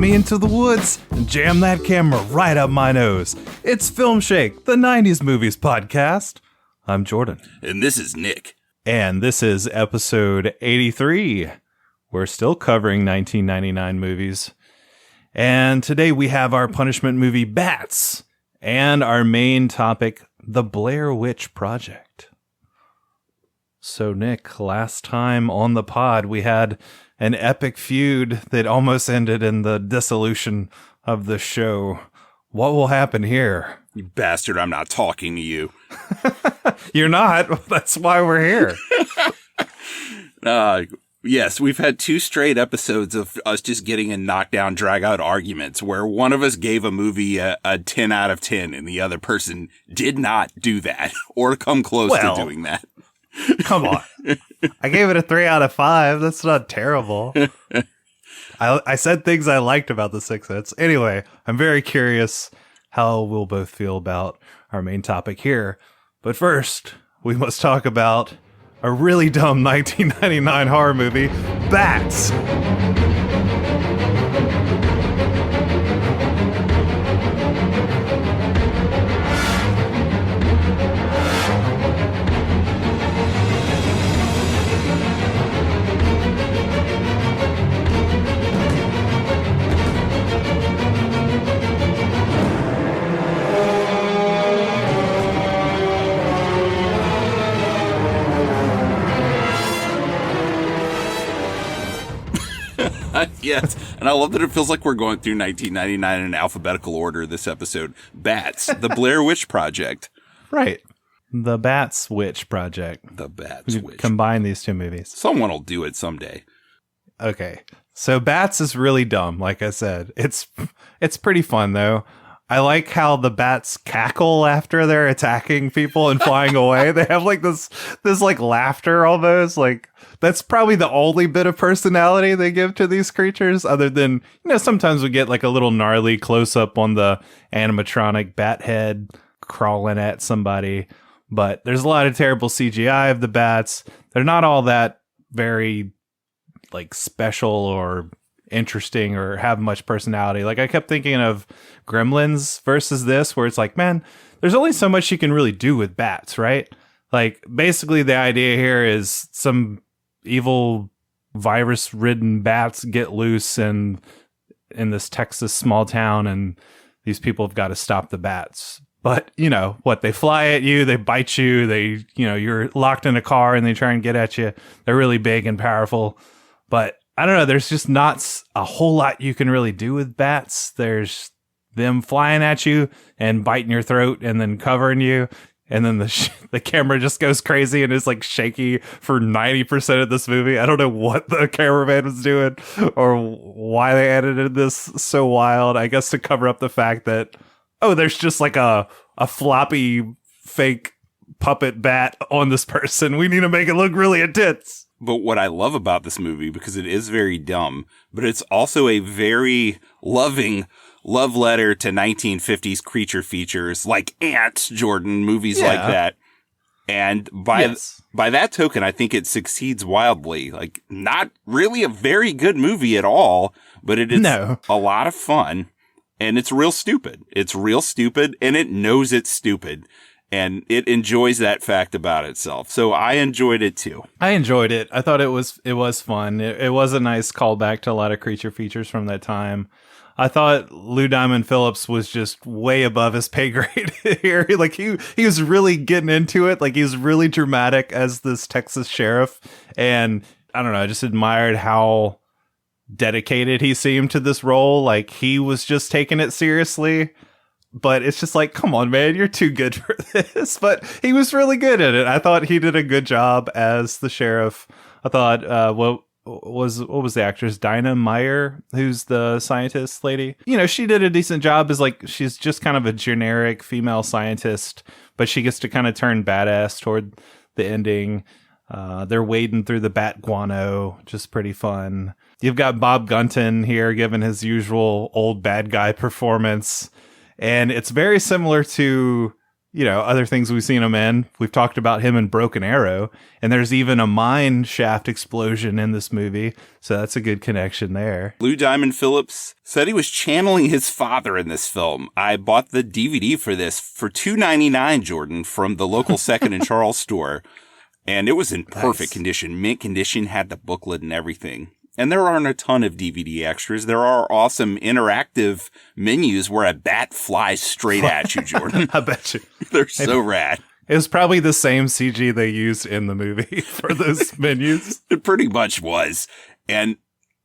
me into the woods and jam that camera right up my nose. It's Filmshake, the 90s movies podcast. I'm Jordan. And this is Nick. And this is episode 83. We're still covering 1999 movies. And today we have our punishment movie, Bats, and our main topic, The Blair Witch Project. So, Nick, last time on the pod, we had an epic feud that almost ended in the dissolution of the show. What will happen here? You bastard, I'm not talking to you. You're not. That's why we're here. Yes, we've had two straight episodes of us just getting in knockdown, drag-out arguments where one of us gave a movie a 10 out of 10 and the other person did not do that or come close to doing that. Come on. I gave it a 3 out of 5. That's not terrible. I said things I liked about The Sixth Sense. Anyway, I'm very curious how we'll both feel about our main topic here. But first, we must talk about a really dumb 1999 horror movie, Bats. Yes, and I love that it feels like we're going through 1999 in alphabetical order this episode. Bats, the Blair Witch Project. Right. The Bats Witch Project. The Bats Witch. Combine these two movies. Someone will do it someday. Okay. So Bats is really dumb, like I said. It's pretty fun, though. I like how the bats cackle after they're attacking people and flying away. They have like this like laughter almost. Like that's probably the only bit of personality they give to these creatures, other than, sometimes we get like a little gnarly close up on the animatronic bat head crawling at somebody. But there's a lot of terrible CGI of the bats. They're not all that very like special or interesting or have much personality. Like I kept thinking of Gremlins versus this, where it's like, man, there's only so much you can really do with bats, right? Like basically the idea here is some evil virus-ridden bats get loose and in this Texas small town, and these people have got to stop the bats. But they fly at you, they bite you, they you're locked in a car and they try and get at you. They're really big and powerful, but I don't know. There's just not a whole lot you can really do with bats. There's them flying at you and biting your throat and then covering you. And then the camera just goes crazy and is like shaky for 90% of this movie. I don't know what the cameraman was doing or why they edited this so wild. I guess to cover up the fact that, there's just like a floppy fake puppet bat on this person. We need to make it look really intense. But what I love about this movie, because it is very dumb, but it's also a very loving love letter to 1950s creature features like Ants, Jordan, movies like that. And by that token, I think it succeeds wildly. Like, not really a very good movie at all, but it is a lot of fun. And it's real stupid. It's real stupid, and it knows it's stupid. And it enjoys that fact about itself. So I enjoyed it too. I enjoyed it. I thought it was fun. It was a nice callback to a lot of creature features from that time. I thought Lou Diamond Phillips was just way above his pay grade here. Like he was really getting into it. Like he was really dramatic as this Texas sheriff. And I don't know, I just admired how dedicated he seemed to this role. Like he was just taking it seriously. But it's just like, come on, man, you're too good for this. But he was really good at it. I thought he did a good job as the sheriff. I thought, what was the actress? Dinah Meyer, who's the scientist lady. She did a decent job as like, she's just kind of a generic female scientist, but she gets to kind of turn badass toward the ending. They're wading through the bat guano, just pretty fun. You've got Bob Gunton here giving his usual old bad guy performance. And it's very similar to other things we've seen him in. We've talked about him in Broken Arrow, and there's even a mine shaft explosion in this movie. So that's a good connection there. Lou Diamond Phillips said he was channeling his father in this film. I bought the DVD for this for $2.99, Jordan, from the local Second and Charles store. And it was in perfect condition, mint condition, had the booklet and everything. And there aren't a ton of DVD extras. There are awesome interactive menus where a bat flies straight at you, Jordan. I bet you. They're so rad. It was probably the same CG they used in the movie for those menus. It pretty much was. And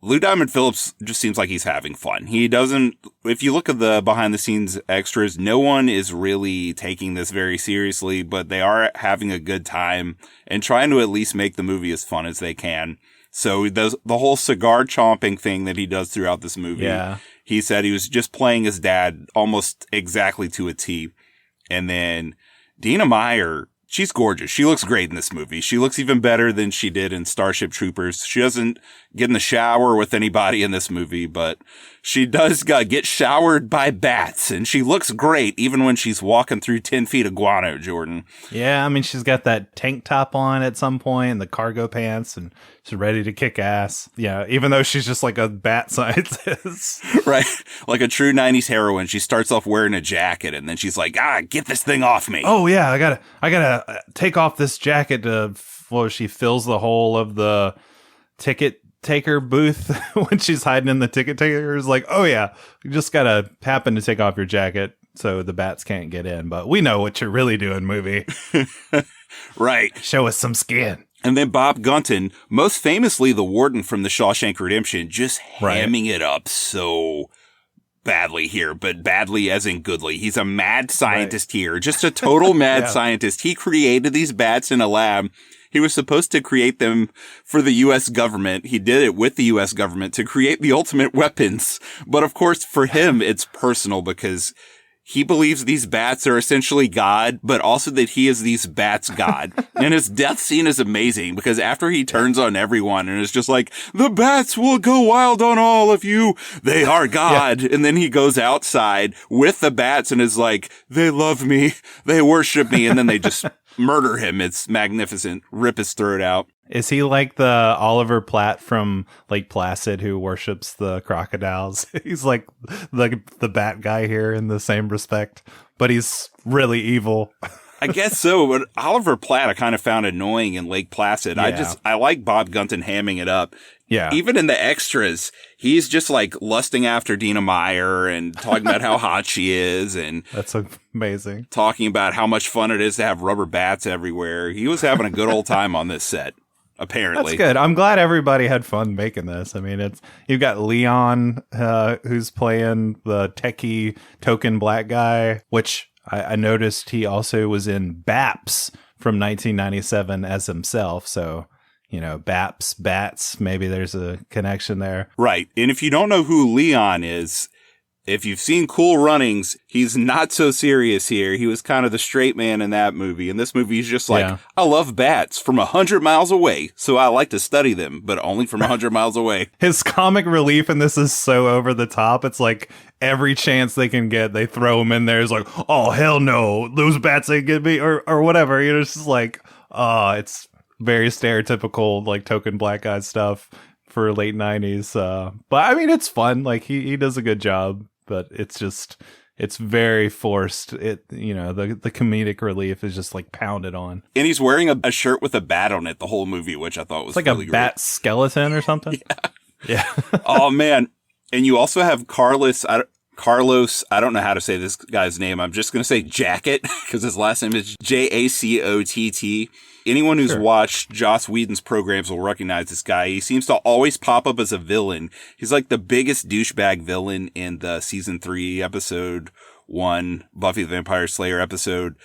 Lou Diamond Phillips just seems like he's having fun. He doesn't, if you look at the behind the scenes extras, no one is really taking this very seriously, but they are having a good time and trying to at least make the movie as fun as they can. So the whole cigar chomping thing that he does throughout this movie, he said he was just playing his dad almost exactly to a T. And then Dina Meyer, she's gorgeous. She looks great in this movie. She looks even better than she did in Starship Troopers. She doesn't get in the shower with anybody in this movie, but she does get showered by bats, and she looks great even when she's walking through 10 feet of guano, Jordan. Yeah, I mean, she's got that tank top on at some point and the cargo pants, and she's ready to kick ass. Yeah, even though she's just like a bat scientist. Right. Like a true 90s heroine. She starts off wearing a jacket, and then she's like, get this thing off me. Oh, yeah, I gotta take off this jacket to, she fills the hole of the ticket taker booth when she's hiding in the ticket taker. Is like, oh yeah, you just gotta happen to take off your jacket so the bats can't get in. But we know what you're really doing, movie. Right. Show us some skin. And then Bob Gunton, most famously the warden from The Shawshank Redemption, just hamming it up so badly here, but badly as in goodly. He's a mad scientist here, just a total mad scientist. He created these bats in a lab. He was supposed to create them for the U.S. government. He did it with the U.S. government to create the ultimate weapons. But of course, for him, it's personal because he believes these bats are essentially God, but also that he is these bats' God. And his death scene is amazing because after he turns on everyone and is just like, the bats will go wild on all of you. They are God. And then he goes outside with the bats and is like, they love me. They worship me. And then they just murder him. It's magnificent. Rip his throat out. Is he like the Oliver Platt from Lake Placid who worships the crocodiles? He's like the bat guy here in the same respect, but he's really evil. I guess so, but Oliver Platt I kind of found annoying in Lake Placid. Yeah. I like Bob Gunton hamming it up. Yeah. Even in the extras, he's just like lusting after Dina Meyer and talking about how hot she is and that's amazing. Talking about how much fun it is to have rubber bats everywhere. He was having a good old time on this set. Apparently. That's good. I'm glad everybody had fun making this. I mean, you've got Leon, who's playing the techie token black guy, which I noticed he also was in Baps from 1997 as himself. So, Baps, bats, maybe there's a connection there. Right. And if you don't know who Leon is, if you've seen Cool Runnings, he's not so serious here. He was kind of the straight man in that movie. In this movie, he's just like, I love bats from 100 miles away, so I like to study them, but only from 100 miles away. His comic relief in this is so over the top. It's like every chance they can get, they throw him in there. It's like, oh, hell no, those bats ain't get me, or whatever. It's just like, it's very stereotypical, like token black guy stuff for late 90s. But I mean, it's fun. Like he does a good job. But it's very forced. The comedic relief is just like pounded on. And he's wearing a shirt with a bat on it the whole movie, which I thought was like really a bat skeleton or something. Yeah. Oh man. And you also have Carlos, I don't know how to say this guy's name. I'm just going to say Jacket because his last name is Jacott. Anyone who's watched Joss Whedon's programs will recognize this guy. He seems to always pop up as a villain. He's like the biggest douchebag villain in the season 3, episode 1, Buffy the Vampire Slayer episode,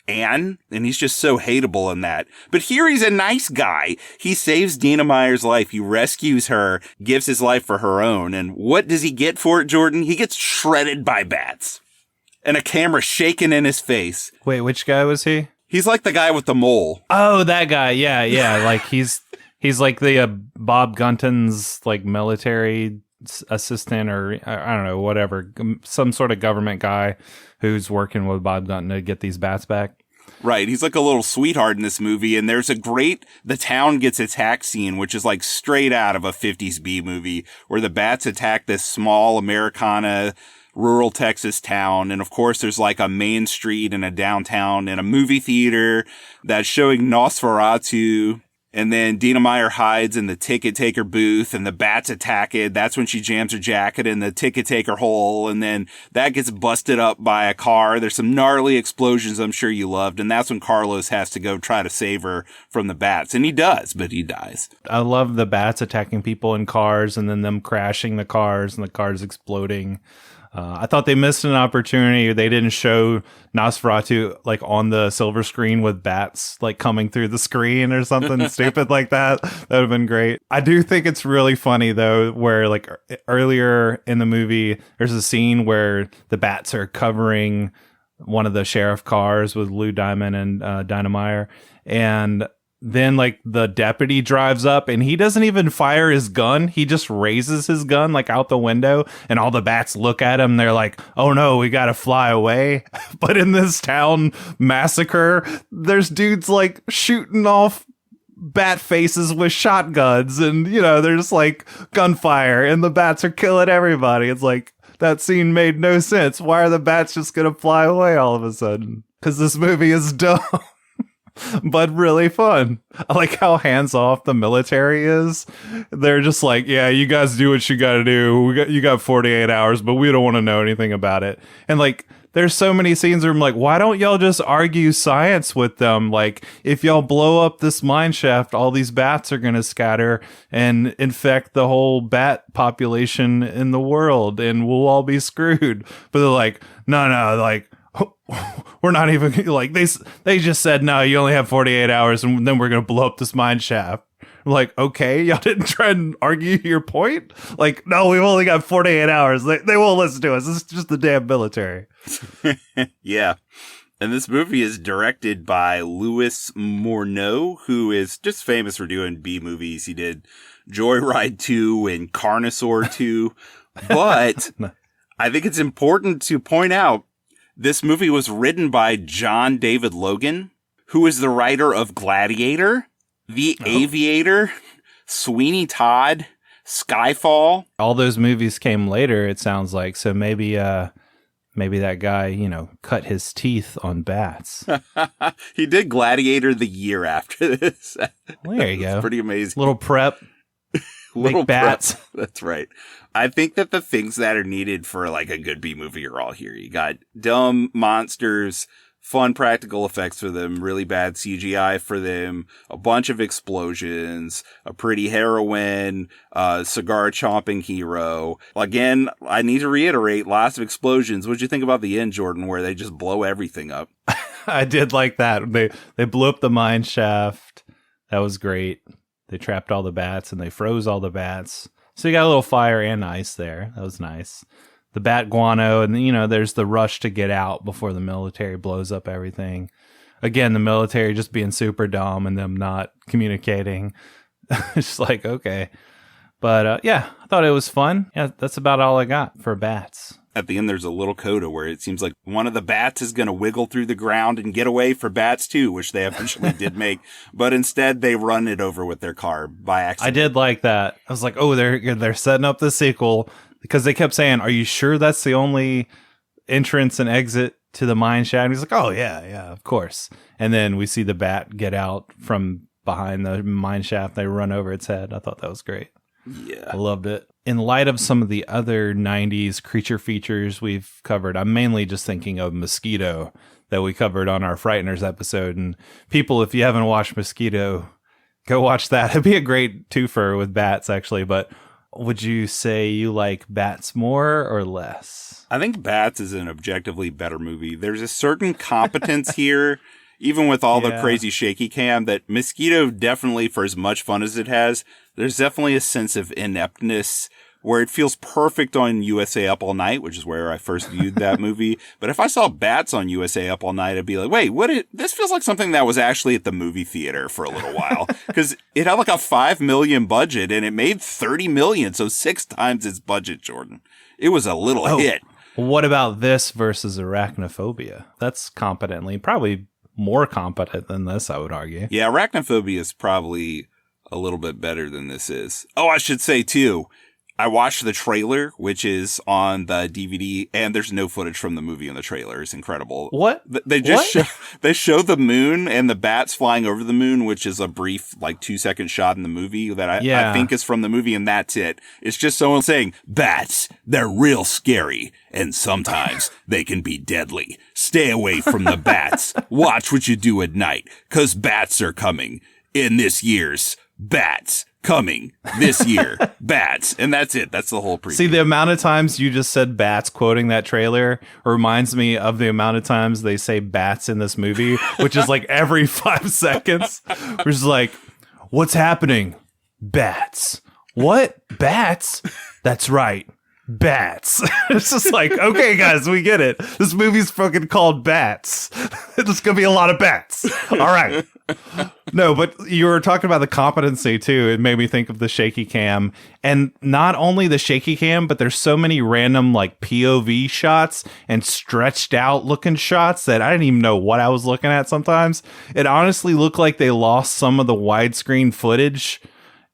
and he's just so hateable in that. But here he's a nice guy. He saves Dina Meyer's life. He rescues her, gives his life for her own. And what does he get for it, Jordan? He gets shredded by bats and a camera shaking in his face. Wait, which guy was he? He's like the guy with the mole. Oh, that guy. Yeah. Like he's like the Bob Gunton's like military assistant or I don't know, whatever, some sort of government guy who's working with Bob Gunton to get these bats back. Right. He's like a little sweetheart in this movie. And there's the town gets attacked scene, which is like straight out of a 50s B movie where the bats attack this small Americana rural Texas town. And of course, there's like a main street and a downtown and a movie theater that's showing Nosferatu. And then Dina Meyer hides in the ticket taker booth and the bats attack it. That's when she jams her jacket in the ticket taker hole. And then that gets busted up by a car. There's some gnarly explosions I'm sure you loved. And that's when Carlos has to go try to save her from the bats. And he does, but he dies. I love the bats attacking people in cars and then them crashing the cars and the cars exploding. I thought they missed an opportunity. They didn't show Nosferatu like on the silver screen with bats like coming through the screen or something stupid like that. That would have been great. I do think it's really funny though, where like earlier in the movie, there's a scene where the bats are covering one of the sheriff cars with Lou Diamond and Dinah Meyer. And then like the deputy drives up and he doesn't even fire his gun. He just raises his gun like out the window and all the bats look at him. They're like, oh no, we got to fly away. But in this town massacre, there's dudes like shooting off bat faces with shotguns and, you know, there's like gunfire and the bats are killing everybody. It's like that scene made no sense. Why are the bats just going to fly away all of a sudden? Because this movie is dumb. But really fun. I like how hands off the military is. They're just like, yeah, you guys do what you got to do. You got 48 hours, but we don't want to know anything about it. And like, there's so many scenes where I'm like, why don't y'all just argue science with them? Like, if y'all blow up this mine shaft, all these bats are going to scatter and infect the whole bat population in the world and we'll all be screwed. But they're like, no, like, we're not even like they just said no, you only have 48 hours and then we're gonna blow up this mine shaft. I'm like, okay, y'all didn't try and argue your point. Like, no, we've only got 48 hours. They won't listen to us. It's just the damn military. Yeah. And this movie is directed by Louis Morneau, who is just famous for doing B movies. He did Joyride 2 and Carnosaur 2. But I think it's important to point out this movie was written by John David Logan, who is the writer of Gladiator, The Aviator, Sweeney Todd, Skyfall. All those movies came later, it sounds like. So maybe that guy, you know, cut his teeth on bats. He did Gladiator the year after this. Well, there you go. Pretty amazing. Little prep. Little bats. Prep. That's right. I think that the things that are needed for like a good B movie are all here. You got dumb monsters, fun practical effects for them, really bad CGI for them, a bunch of explosions, a pretty heroine, cigar chomping hero. Again, I need to reiterate, lots of explosions. What'd you think about the end, Jordan, where they just blow everything up? I did like that. They blew up the mine shaft. That was great. They trapped all the bats and they froze all the bats. So you got a little fire and ice there. That was nice. The bat guano, and you know, there's the rush to get out before the military blows up everything. Again, the military just being super dumb and them not communicating. It's like, okay. But yeah, I thought it was fun. Yeah, that's about all I got for bats. At the end, there's a little coda where it seems like one of the bats is going to wiggle through the ground and get away for Bats 2, which they eventually did make. But instead, they run it over with their car by accident. I did like that. I was like, oh, they're setting up the sequel because they kept saying, are you sure that's the only entrance and exit to the mine shaft? And he's like, oh, yeah, of course. And then we see the bat get out from behind the mine shaft. They run over its head. I thought that was great. Yeah. I loved it. In light of some of the other 90s creature features we've covered, I'm mainly just thinking of Mosquito that we covered on our Frighteners episode. And people, if you haven't watched Mosquito, go watch that. It'd be a great twofer with bats, actually. But would you say you like Bats more or less? I think Bats is an objectively better movie. There's a certain competence here, even with all the crazy shaky cam, that Mosquito definitely, for as much fun as it has, there's definitely a sense of ineptness where it feels perfect on USA Up All Night, which is where I first viewed that movie. But if I saw Bats on USA Up All Night, I'd be like, wait, this feels like something that was actually at the movie theater for a little while. Because it had like a $5 million budget and it made $30 million. So 6 times its budget, Jordan. It was a little hit. What about this versus Arachnophobia? That's probably more competent than this, I would argue. Yeah, Arachnophobia is probably a little bit better than this is. Oh, I should say, too, I watched the trailer, which is on the DVD, and there's no footage from the movie in the trailer. It's incredible. What? They show the moon and the bats flying over the moon, which is a brief, like 2-second shot in the movie that I think is from the movie, and that's it. It's just someone saying, bats, they're real scary, and sometimes they can be deadly. Stay away from the bats. Watch what you do at night, 'cause bats are coming in this year's Bats coming this year. Bats. And that's it. That's the whole preview. See, the amount of times you just said bats quoting that trailer reminds me of the amount of times they say bats in this movie, which is like every 5 seconds. Which is like, what's happening? Bats. What? Bats? That's right. Bats. It's just like, okay, guys, we get it. This movie's fucking called Bats. There's gonna be a lot of bats. All right. No, but you were talking about the competency too. It made me think of the shaky cam, and not only the shaky cam, but there's so many random like POV shots and stretched out looking shots that I didn't even know what I was looking at. Sometimes it honestly looked like they lost some of the widescreen footage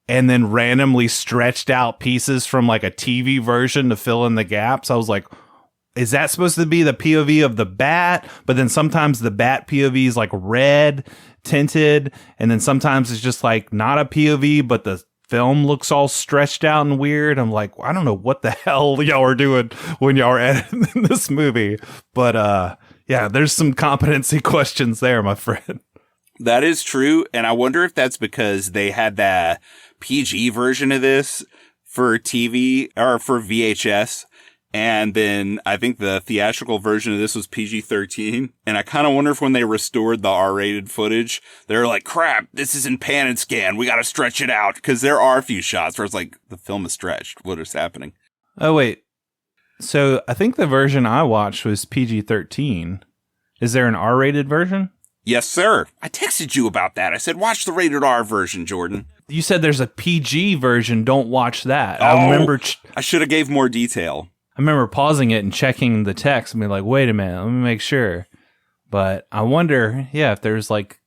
and then randomly stretched out pieces from like a TV version to fill in the gaps. I was like, is that supposed to be the POV of the bat? But then sometimes the bat POV is like red tinted. And then sometimes it's just like not a POV, but the film looks all stretched out and weird. I'm like, I don't know what the hell y'all are doing when y'all are editing this movie. But yeah, there's some competency questions there, my friend. That is true. And I wonder if that's because they had that PG version of this for TV or for VHS. And then I think the theatrical version of this was PG-13. And I kind of wonder if when they restored the R-rated footage, they're like, crap, this isn't pan and scan. We got to stretch it out. Because there are a few shots where it's like, the film is stretched. What is happening? Oh, wait. So I think the version I watched was PG-13. Is there an R-rated version? Yes, sir. I texted you about that. I said, watch the rated R version, Jordan. You said there's a PG version. Don't watch that. Oh, I remember. I should have gave more detail. I remember pausing it and checking the text and being like, wait a minute, let me make sure. But I wonder, if there's like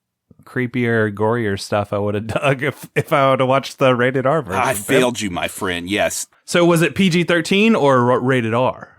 creepier, gorier stuff I would have dug if I would have watched the rated R version. I failed you, my friend. Yes. So was it PG-13 or rated R?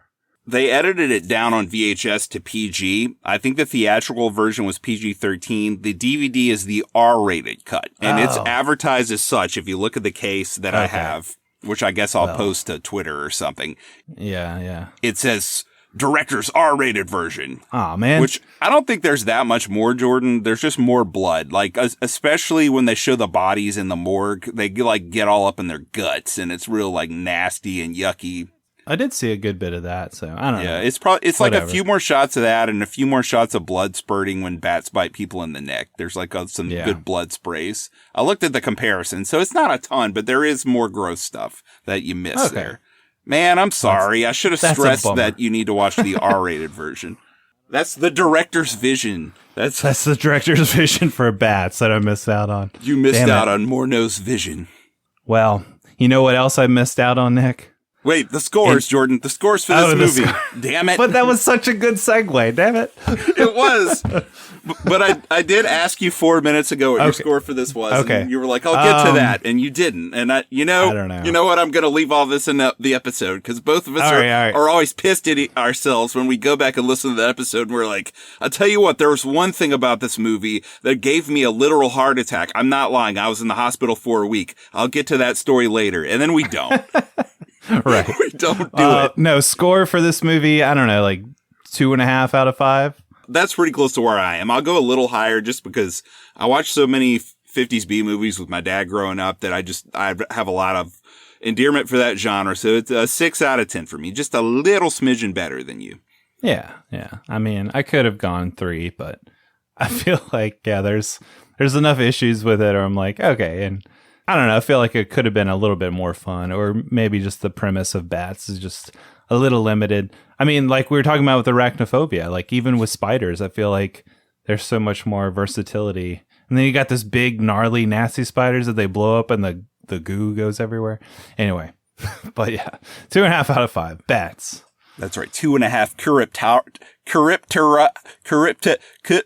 They edited it down on VHS to PG. I think the theatrical version was PG-13. The DVD is the R-rated cut. And it's advertised as such if you look at the case that I have, which I guess I'll post to Twitter or something. Yeah. It says director's R-rated version. Oh, man. Which I don't think there's that much more, Jordan. There's just more blood. Like, especially when they show the bodies in the morgue, they like get all up in their guts and it's real like nasty and yucky. I did see a good bit of that, so I don't know. Yeah, it's like a few more shots of that and a few more shots of blood spurting when bats bite people in the neck. There's like some good blood sprays. I looked at the comparison, so it's not a ton, but there is more gross stuff that you miss there. Man, I'm sorry. I should have stressed that you need to watch the R-rated version. That's the director's vision. That's the director's vision for bats that I missed out on. You missed out on Morneau's vision. Well, you know what else I missed out on, Nick? Wait, the scores, Jordan. The scores for this movie. Damn it. But that was such a good segue. Damn it. It was. But I did ask you 4 minutes ago what your score for this was. Okay. And you were like, I'll get to that. And you didn't. And I don't know. You know what? I'm going to leave all this in the episode because both of us are always pissed at ourselves when we go back and listen to the episode and we're like, I'll tell you what, there was one thing about this movie that gave me a literal heart attack. I'm not lying. I was in the hospital for a week. I'll get to that story later. And then we don't. Right. We don't do it. No, score for this movie, I don't know, like 2.5 out of 5. That's pretty close to where I am. I'll go a little higher just because I watched so many 50s B movies with my dad growing up that I have a lot of endearment for that genre. So it's a 6 out of 10 for me. Just a little smidgen better than you. Yeah. I mean, I could have gone 3, but I feel like, there's enough issues with it or I'm like, okay. And I don't know. I feel like it could have been a little bit more fun, or maybe just the premise of bats is just a little limited. I mean, like we were talking about with arachnophobia, like even with spiders, I feel like there's so much more versatility. And then you got this big, gnarly, nasty spiders that they blow up and the goo goes everywhere. Anyway, but yeah, 2.5 out of 5. Bats. That's right. 2.5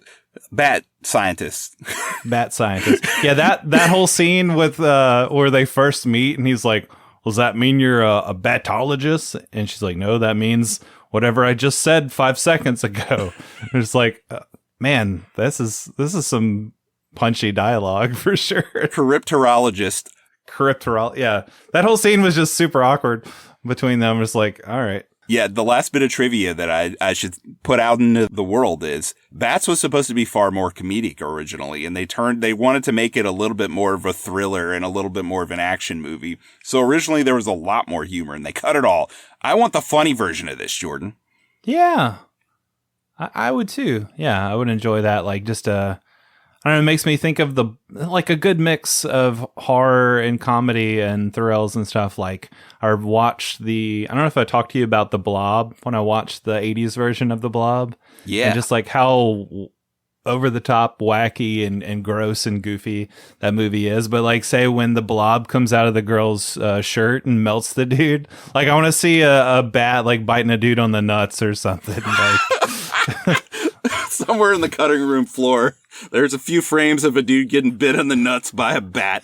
bat scientists. Bat scientists. Yeah, that whole scene with where they first meet and he's like, does that mean you're a batologist? And she's like, no, that means whatever I just said 5 seconds ago. And it's like, man, this is some punchy dialogue for sure. Crypterologist. Yeah. That whole scene was just super awkward between them. It's like, all right. Yeah, the last bit of trivia that I should put out into the world is Bats was supposed to be far more comedic originally, and they wanted to make it a little bit more of a thriller and a little bit more of an action movie. So originally there was a lot more humor, and they cut it all. I want the funny version of this, Jordan. Yeah, I would too. Yeah, I would enjoy that. Like just I don't know, it makes me think of a good mix of horror and comedy and thrills and stuff. Like I watched I don't know if I talked to you about The Blob when I watched the 80s version of The Blob. Yeah. And just like how over the top, wacky and gross and goofy that movie is. But like say when the blob comes out of the girl's shirt and melts the dude, like I want to see a bat like biting a dude on the nuts or something. Like somewhere in the cutting room floor, there's a few frames of a dude getting bit on the nuts by a bat.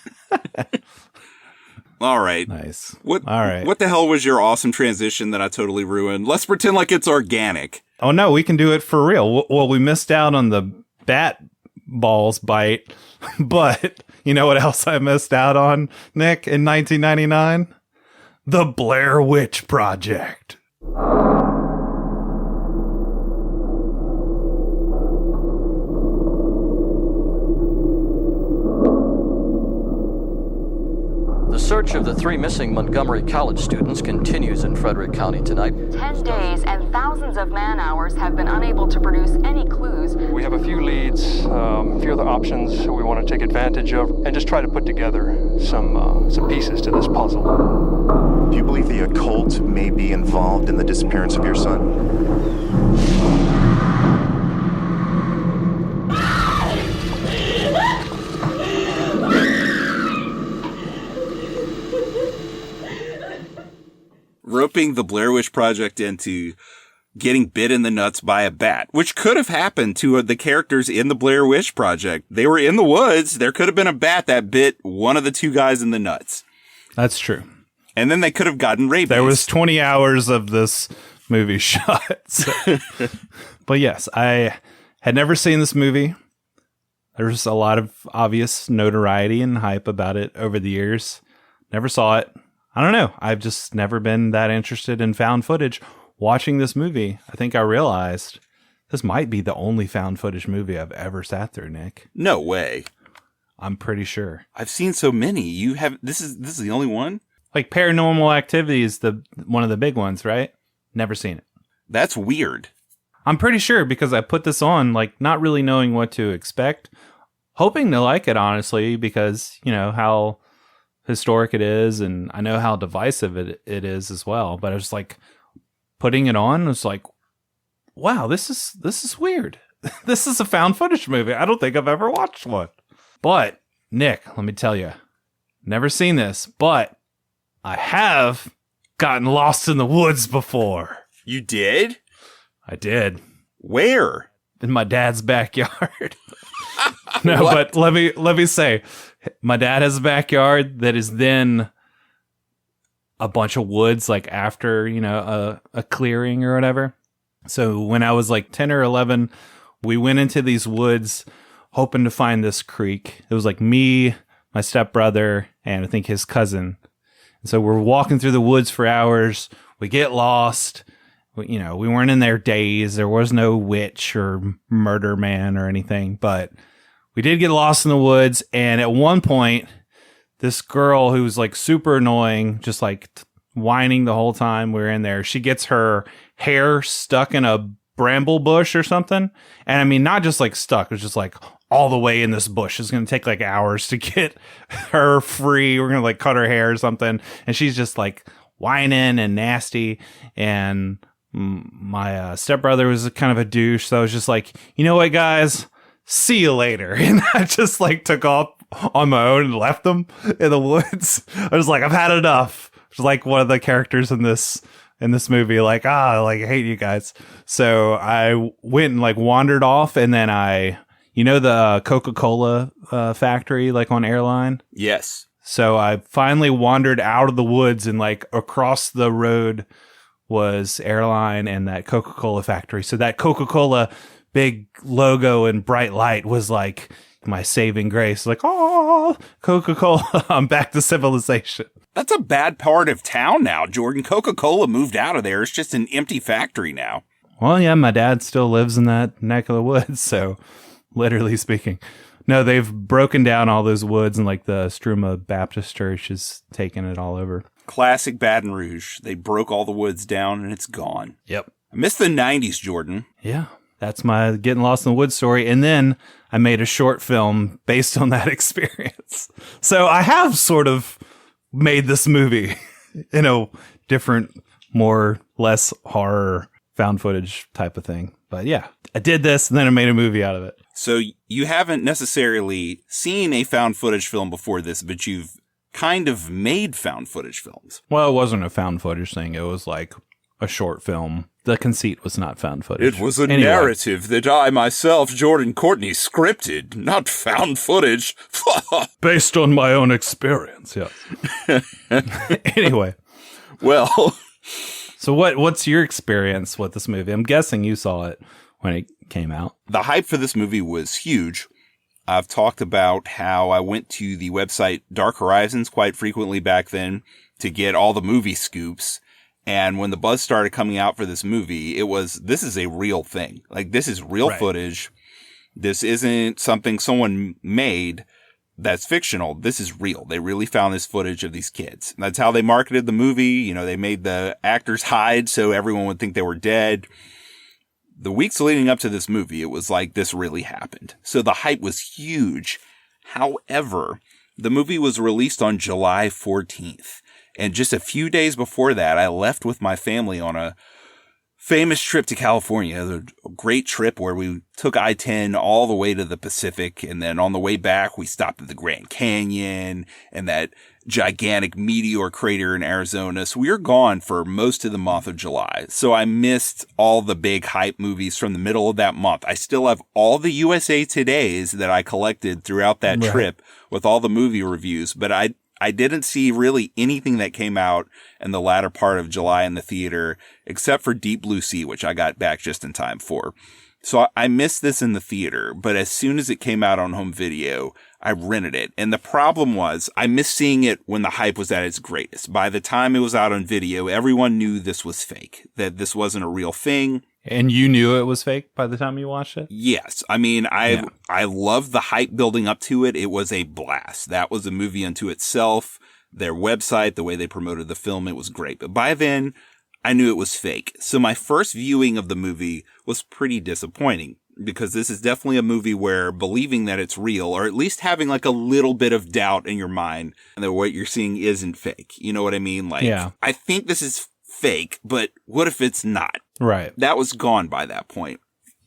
All right. Nice. All right. What the hell was your awesome transition that I totally ruined? Let's pretend like it's organic. Oh, no, we can do it for real. Well, we missed out on the bat balls bite, but you know what else I missed out on, Nick, in 1999? The Blair Witch Project. The search of the 3 missing Montgomery College students continues in Frederick County tonight. 10 days and thousands of man-hours have been unable to produce any clues. We have a few leads, a few other options we want to take advantage of, and just try to put together some pieces to this puzzle. Do you believe the occult may be involved in the disappearance of your son? Roping the Blair Witch Project into getting bit in the nuts by a bat, which could have happened to the characters in the Blair Witch Project. They were in the woods. There could have been a bat that bit one of the 2 guys in the nuts. That's true. And then they could have gotten rabies. There was 20 hours of this movie shot. So. But yes, I had never seen this movie. There's a lot of obvious notoriety and hype about it over the years. Never saw it. I don't know. I've just never been that interested in found footage. Watching this movie, I think I realized this might be the only found footage movie I've ever sat through, Nick. No way. I'm pretty sure. I've seen so many. You have this is the only one? Like Paranormal Activity is one of the big ones, right? Never seen it. That's weird. I'm pretty sure because I put this on like not really knowing what to expect, hoping to like it honestly because, you know, how historic it is, and I know how divisive it is as well. But I was like putting it on, it's like, wow, this is weird. This is a found footage movie. I don't think I've ever watched one. But Nick, let me tell you, never seen this, but I have gotten lost in the woods before. You did? I did. Where? In my dad's backyard. No, but let me say, my dad has a backyard that is then a bunch of woods, like after, you know, a clearing or whatever. So when I was like 10 or 11, we went into these woods hoping to find this creek. It was like me, my stepbrother, and I think his cousin. And so we're walking through the woods for hours. We get lost. We weren't in there days. There was no witch or murder man or anything, but we did get lost in the woods. And at one point, this girl who was like super annoying, just like whining the whole time we were in there, she gets her hair stuck in a bramble bush or something. And I mean, not just like stuck, it was just like all the way in this bush. It's going to take like hours to get her free. We're going to like cut her hair or something. And she's just like whining and nasty. And my stepbrother was kind of a douche. So I was just like, you know what, guys? See you later. And I just like took off on my own and left them in the woods. I was like, I've had enough. It's like one of the characters in this movie, like, I hate you guys. So I went and like wandered off, and then the Coca-Cola factory, like on Airline? Yes. So I finally wandered out of the woods, and like across the road was Airline and that Coca-Cola factory. So that Coca-Cola big logo and bright light was like my saving grace. Like, oh, Coca-Cola, I'm back to civilization. That's a bad part of town now, Jordan. Coca-Cola moved out of there. It's just an empty factory now. Well, yeah, my dad still lives in that neck of the woods, so literally speaking. No, they've broken down all those woods, and like the Struma Baptist Church is taking it all over. Classic Baton Rouge. They broke all the woods down, and it's gone. Yep. I miss the 90s, Jordan. Yeah, that's my getting lost in the woods story. And then I made a short film based on that experience. So I have sort of made this movie in a different, more, less horror found footage type of thing. But yeah, I did this and then I made a movie out of it. So you haven't necessarily seen a found footage film before this, but you've kind of made found footage films. Well, it wasn't a found footage thing. It was like a short film. The conceit was not found footage. It was a narrative that I myself, Jordan Courtney, scripted, not found footage. Based on my own experience, yeah. Anyway. Well. So what's your experience with this movie? I'm guessing you saw it when it came out. The hype for this movie was huge. I've talked about how I went to the website Dark Horizons quite frequently back then to get all the movie scoops. And when the buzz started coming out for this movie, this is a real thing. Like, this is real footage. This isn't something someone made that's fictional. This is real. They really found this footage of these kids. And that's how they marketed the movie. You know, they made the actors hide so everyone would think they were dead. The weeks leading up to this movie, it was like this really happened. So the hype was huge. However, the movie was released on July 14th. And just a few days before that, I left with my family on a famous trip to California, a great trip where we took I-10 all the way to the Pacific. And then on the way back, we stopped at the Grand Canyon and that gigantic meteor crater in Arizona. So we were gone for most of the month of July. So I missed all the big hype movies from the middle of that month. I still have all the USA Todays that I collected throughout that trip with all the movie reviews, but I didn't see really anything that came out in the latter part of July in the theater, except for Deep Blue Sea, which I got back just in time for. So I missed this in the theater, but as soon as it came out on home video, I rented it. And the problem was I missed seeing it when the hype was at its greatest. By the time it was out on video, everyone knew this was fake, that this wasn't a real thing. And you knew it was fake by the time you watched it? Yes. I mean, I loved the hype building up to it. It was a blast. That was a movie unto itself. Their website, the way they promoted the film, it was great. But by then, I knew it was fake. So my first viewing of the movie was pretty disappointing because this is definitely a movie where believing that it's real, or at least having like a little bit of doubt in your mind that what you're seeing isn't fake. You know what I mean? Like, I think this is fake, but what if it's not? Right. That was gone by that point.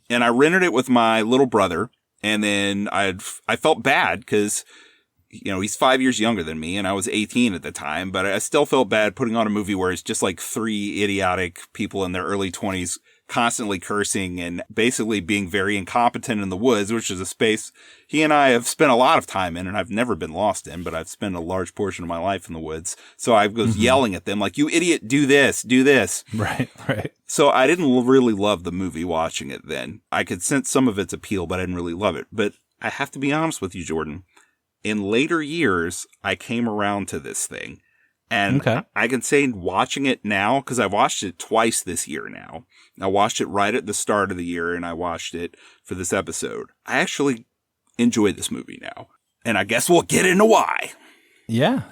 And I rented it with my little brother. And then I felt bad because, you know, he's 5 years younger than me and I was 18 at the time, but I still felt bad putting on a movie where it's just like three idiotic people in their early 20s constantly cursing and basically being very incompetent in the woods, which is a space he and I have spent a lot of time in and I've never been lost in, but I've spent a large portion of my life in the woods. So I was yelling at them like, you idiot, do this, do this. Right. So I didn't really love the movie watching it then. I could sense some of its appeal, but I didn't really love it. But I have to be honest with you, Jordan. In later years, I came around to this thing. And I can say watching it now, because I've watched it twice this year now. I watched it right at the start of the year, and I watched it for this episode. I actually enjoy this movie now. And I guess we'll get into why. Yeah.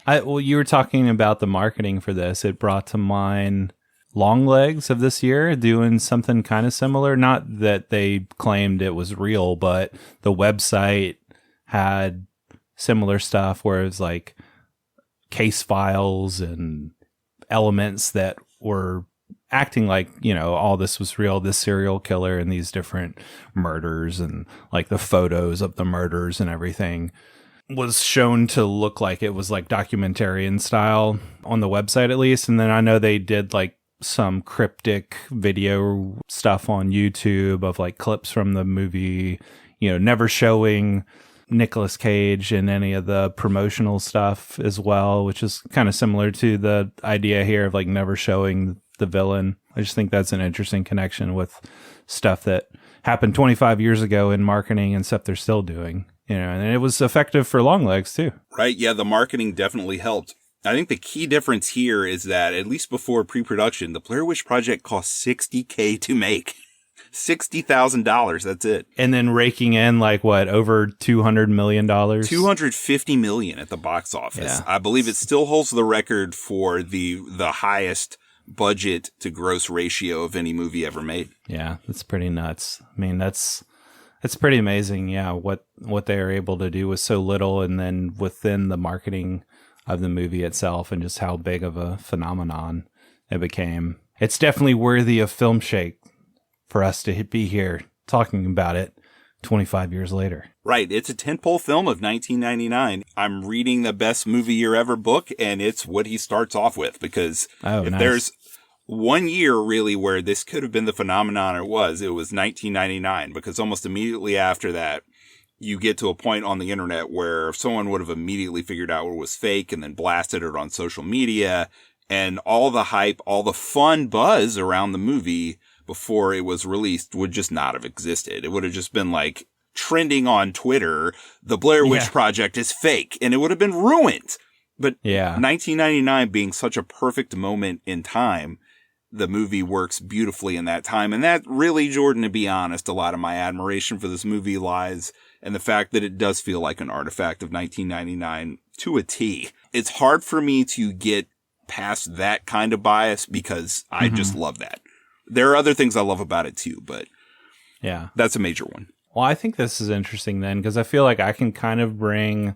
Well, you were talking about the marketing for this. It brought to mind Longlegs of this year doing something kind of similar. Not that they claimed it was real, but the website had similar stuff where it was like case files and elements that were acting like, you know, all this was real, this serial killer and these different murders and like the photos of the murders and everything was shown to look like it was like documentarian style on the website at least. And then I know they did like some cryptic video stuff on YouTube of like clips from the movie, you know, never showing Nicolas Cage in any of the promotional stuff as well, which is kind of similar to the idea here of like never showing the villain. I just think that's an interesting connection with stuff that happened 25 years ago in marketing and stuff they're still doing, you know, and it was effective for Longlegs too. Right. Yeah. The marketing definitely helped. I think the key difference here is that at least before pre-production, the Blair Witch Project cost $60,000 to make. $60,000. That's it. And then raking in like what, over $200 million? $250 million at the box office. Yeah. I believe it still holds the record for the highest budget to gross ratio of any movie ever made. Yeah, that's pretty nuts. I mean, it's pretty amazing. Yeah, what they are able to do with so little, and then within the marketing of the movie itself, and just how big of a phenomenon it became. It's definitely worthy of Filmshake for us to be here talking about it 25 years later. Right. It's a tentpole film of 1999. I'm reading the Best Movie Year Ever book, and it's what he starts off with, because if there's one year really where this could have been the phenomenon it was 1999, because almost immediately after that, you get to a point on the internet where someone would have immediately figured out what was fake and then blasted it on social media, and all the hype, all the fun buzz around the movie before it was released would just not have existed. It would have just been like trending on Twitter, the Blair Witch Project is fake, and it would have been ruined. But 1999 being such a perfect moment in time, the movie works beautifully in that time. And that really, Jordan, to be honest, a lot of my admiration for this movie lies in the fact that it does feel like an artifact of 1999 to a T. It's hard for me to get past that kind of bias because I just love that. There are other things I love about it too, but that's a major one. Well, I think this is interesting then, because I feel like I can kind of bring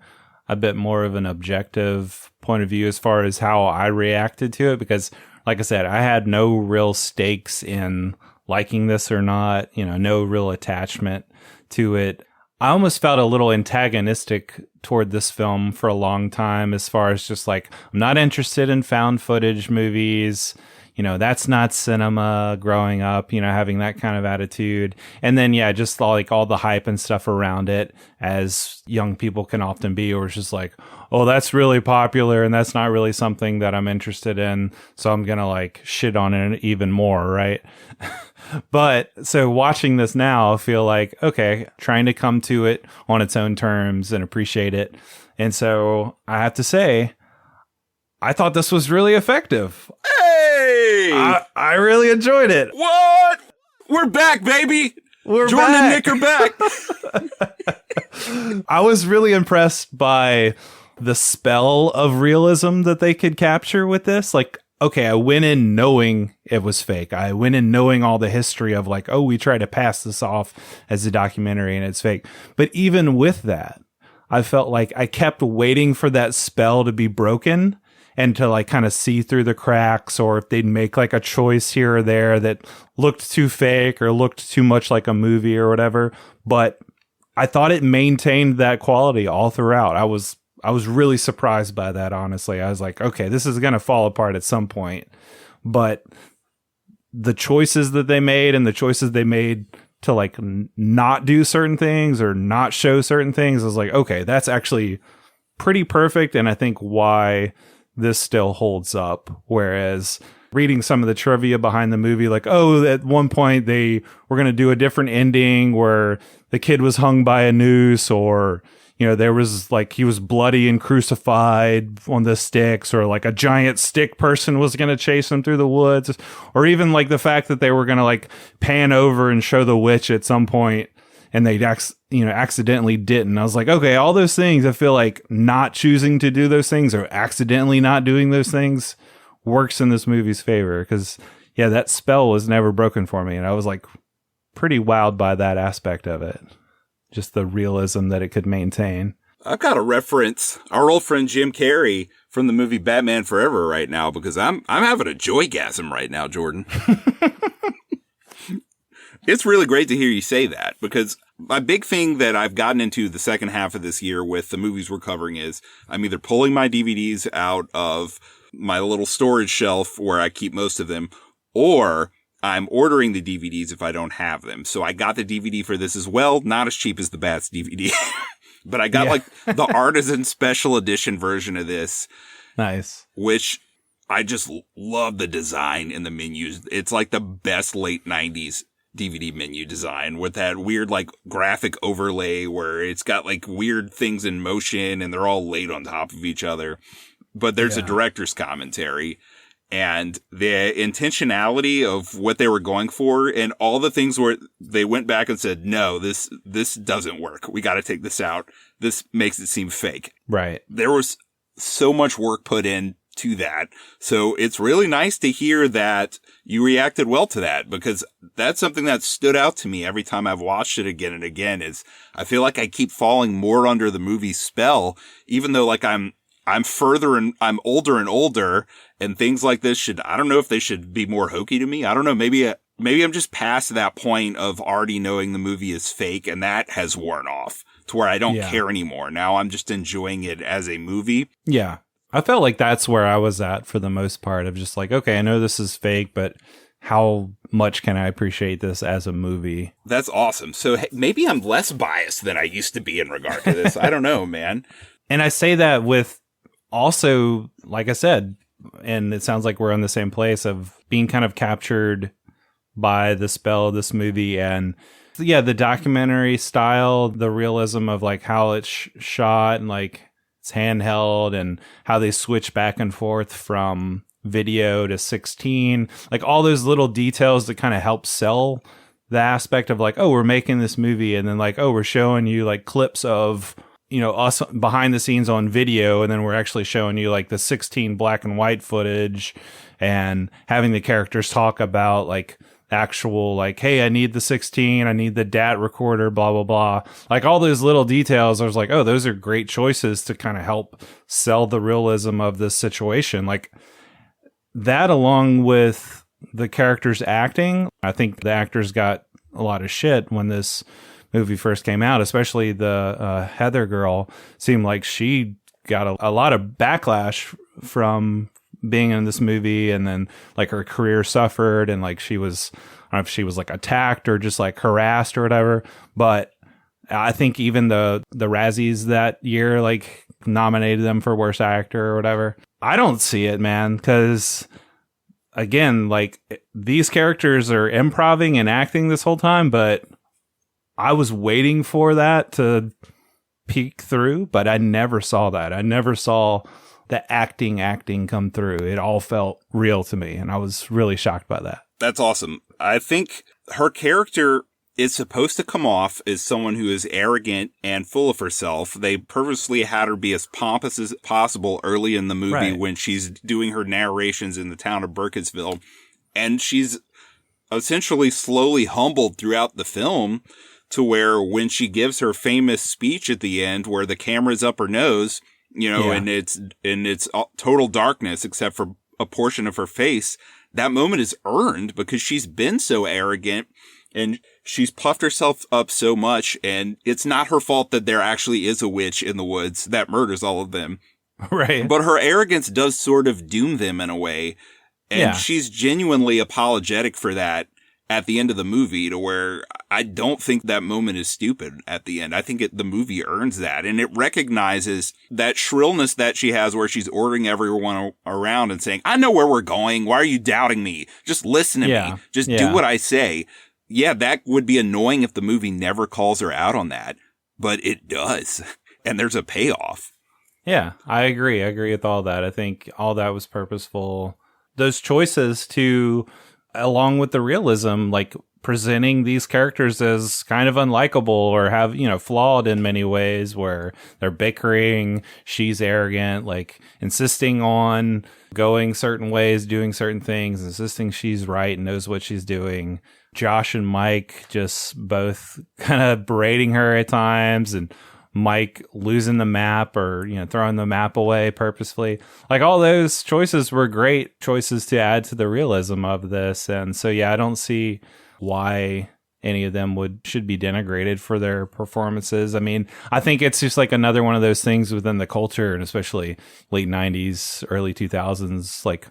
a bit more of an objective point of view as far as how I reacted to it, because like I said, I had no real stakes in liking this or not, you know, no real attachment to it. I almost felt a little antagonistic toward this film for a long time, as far as just like, I'm not interested in found footage movies. You know, that's not cinema growing up, you know, having that kind of attitude. And then, just like all the hype and stuff around it, as young people can often be, or it's just like, oh, that's really popular and that's not really something that I'm interested in. So I'm going to like shit on it even more, right? But so watching this now, I feel like, okay, trying to come to it on its own terms and appreciate it. And so I have to say, I thought this was really effective. Hey! I really enjoyed it. What? We're back, baby! Jordan back. and Nick are back! I was really impressed by the spell of realism that they could capture with this. Like, okay, I went in knowing it was fake. I went in knowing all the history of like, oh, we try to pass this off as a documentary and it's fake. But even with that, I felt like I kept waiting for that spell to be broken and to like kind of see through the cracks, or if they'd make like a choice here or there that looked too fake or looked too much like a movie or whatever. But I thought it maintained that quality all throughout. I was really surprised by that, honestly. I was like, okay, this is going to fall apart at some point. But the choices that they made and the choices they made to like not do certain things or not show certain things, I was like, okay, that's actually pretty perfect. And I think why this still holds up. Whereas reading some of the trivia behind the movie, like, oh, at one point they were going to do a different ending where the kid was hung by a noose, or, you know, there was like, he was bloody and crucified on the sticks, or like a giant stick person was going to chase him through the woods, or even like the fact that they were going to like pan over and show the witch at some point and they accidentally didn't. I was like, okay, all those things, I feel like not choosing to do those things or accidentally not doing those things works in this movie's favor, because yeah, that spell was never broken for me. And I was like pretty wowed by that aspect of it. Just the realism that it could maintain. I've got to reference our old friend Jim Carrey from the movie Batman Forever right now, because I'm having a joygasm right now, Jordan. It's really great to hear you say that, because my big thing that I've gotten into the second half of this year with the movies we're covering is I'm either pulling my DVDs out of my little storage shelf where I keep most of them, or I'm ordering the DVDs if I don't have them. So I got the DVD for this as well. Not as cheap as the Bats DVD, but I got like the artisan special edition version of this. Nice. Which I just love the design in the menus. It's like the best late 90s DVD menu design with that weird like graphic overlay where it's got like weird things in motion and they're all laid on top of each other. But there's a director's commentary and the intentionality of what they were going for and all the things where they went back and said, no, this doesn't work. We got to take this out. This makes it seem fake. Right. There was so much work put in to that. So it's really nice to hear that you reacted well to that, because that's something that stood out to me every time I've watched it again and again. Is I feel like I keep falling more under the movie's spell, even though like I'm further and I'm older and older, and things like this I don't know if they should be more hokey to me. I don't know. Maybe I'm just past that point of already knowing the movie is fake, and that has worn off to where I don't care anymore. Now I'm just enjoying it as a movie. Yeah. I felt like that's where I was at for the most part, of just like, okay, I know this is fake, but how much can I appreciate this as a movie? That's awesome. So maybe I'm less biased than I used to be in regard to this. I don't know, man. And I say that with also, like I said, and it sounds like we're in the same place of being kind of captured by the spell of this movie. And yeah, the documentary style, the realism of like how it's shot and like it's handheld and how they switch back and forth from video to 16, like all those little details that kind of help sell the aspect of like, oh, we're making this movie. And then like, oh, we're showing you like clips of, you know, us behind the scenes on video. And then we're actually showing you like the 16 black and white footage and having the characters talk about like actual like, hey, I need the 16, I need the DAT recorder, blah blah blah, like all those little details. I was like, oh, those are great choices to kind of help sell the realism of this situation. Like that, along with the characters acting, I think the actors got a lot of shit when this movie first came out, especially the Heather girl. Seemed like she got a lot of backlash from being in this movie, and then like her career suffered, and like she was, I don't know if she was like attacked or just like harassed or whatever. But I think even the Razzies that year like nominated them for worst actor or whatever. I don't see it, man, because again, like these characters are improvising and acting this whole time, but I was waiting for that to peek through, but I never saw that. I never saw the acting come through. It all felt real to me, and I was really shocked by that. That's awesome. I think her character is supposed to come off as someone who is arrogant and full of herself. They purposely had her be as pompous as possible early in the movie when she's doing her narrations in the town of Burkittsville, and she's essentially slowly humbled throughout the film to where when she gives her famous speech at the end where the camera's up her nose, you know, and it's total darkness except for a portion of her face, that moment is earned because she's been so arrogant and she's puffed herself up so much, and it's not her fault that there actually is a witch in the woods that murders all of them. Right. But her arrogance does sort of doom them in a way, and she's genuinely apologetic for that at the end of the movie, to where I don't think that moment is stupid at the end. I think the movie earns that, and it recognizes that shrillness that she has where she's ordering everyone around and saying, I know where we're going. Why are you doubting me? Just listen to me. Just do what I say. Yeah, that would be annoying if the movie never calls her out on that, but it does. And there's a payoff. Yeah, I agree. I agree with all that. I think all that was purposeful. Those choices to, along with the realism, like presenting these characters as kind of unlikable or have, flawed in many ways, where they're bickering, she's arrogant, like insisting on going certain ways, doing certain things, insisting she's right and knows what she's doing. Josh and Mike just both kind of berating her at times, and Mike losing the map or, throwing the map away purposefully. Like, all those choices were great choices to add to the realism of this. And so, I don't see why any of them should be denigrated for their performances. I mean, I think it's just like another one of those things within the culture, and especially late 90s, early 2000s, like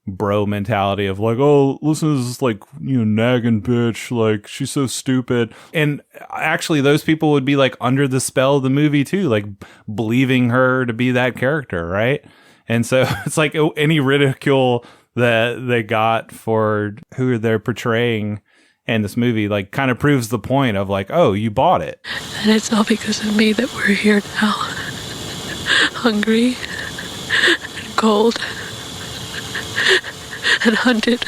bro mentality of like, oh, listen to this like, nagging bitch, like she's so stupid. And actually those people would be like under the spell of the movie too, like believing her to be that character, right? And so it's like any ridicule that they got for who they're portraying in this movie, like, kind of proves the point of like, oh, you bought it. And it's all because of me that we're here now. Hungry and cold and hunted.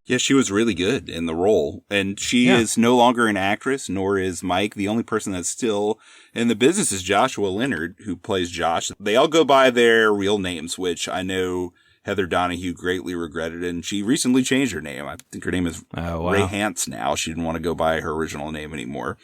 Yeah, she was really good in the role. And she is no longer an actress, nor is Mike. The only person that's still in the business is Joshua Leonard, who plays Josh. They all go by their real names, which I know Heather Donahue greatly regretted, and she recently changed her name. I think her name is Ray Hance now. She didn't want to go by her original name anymore.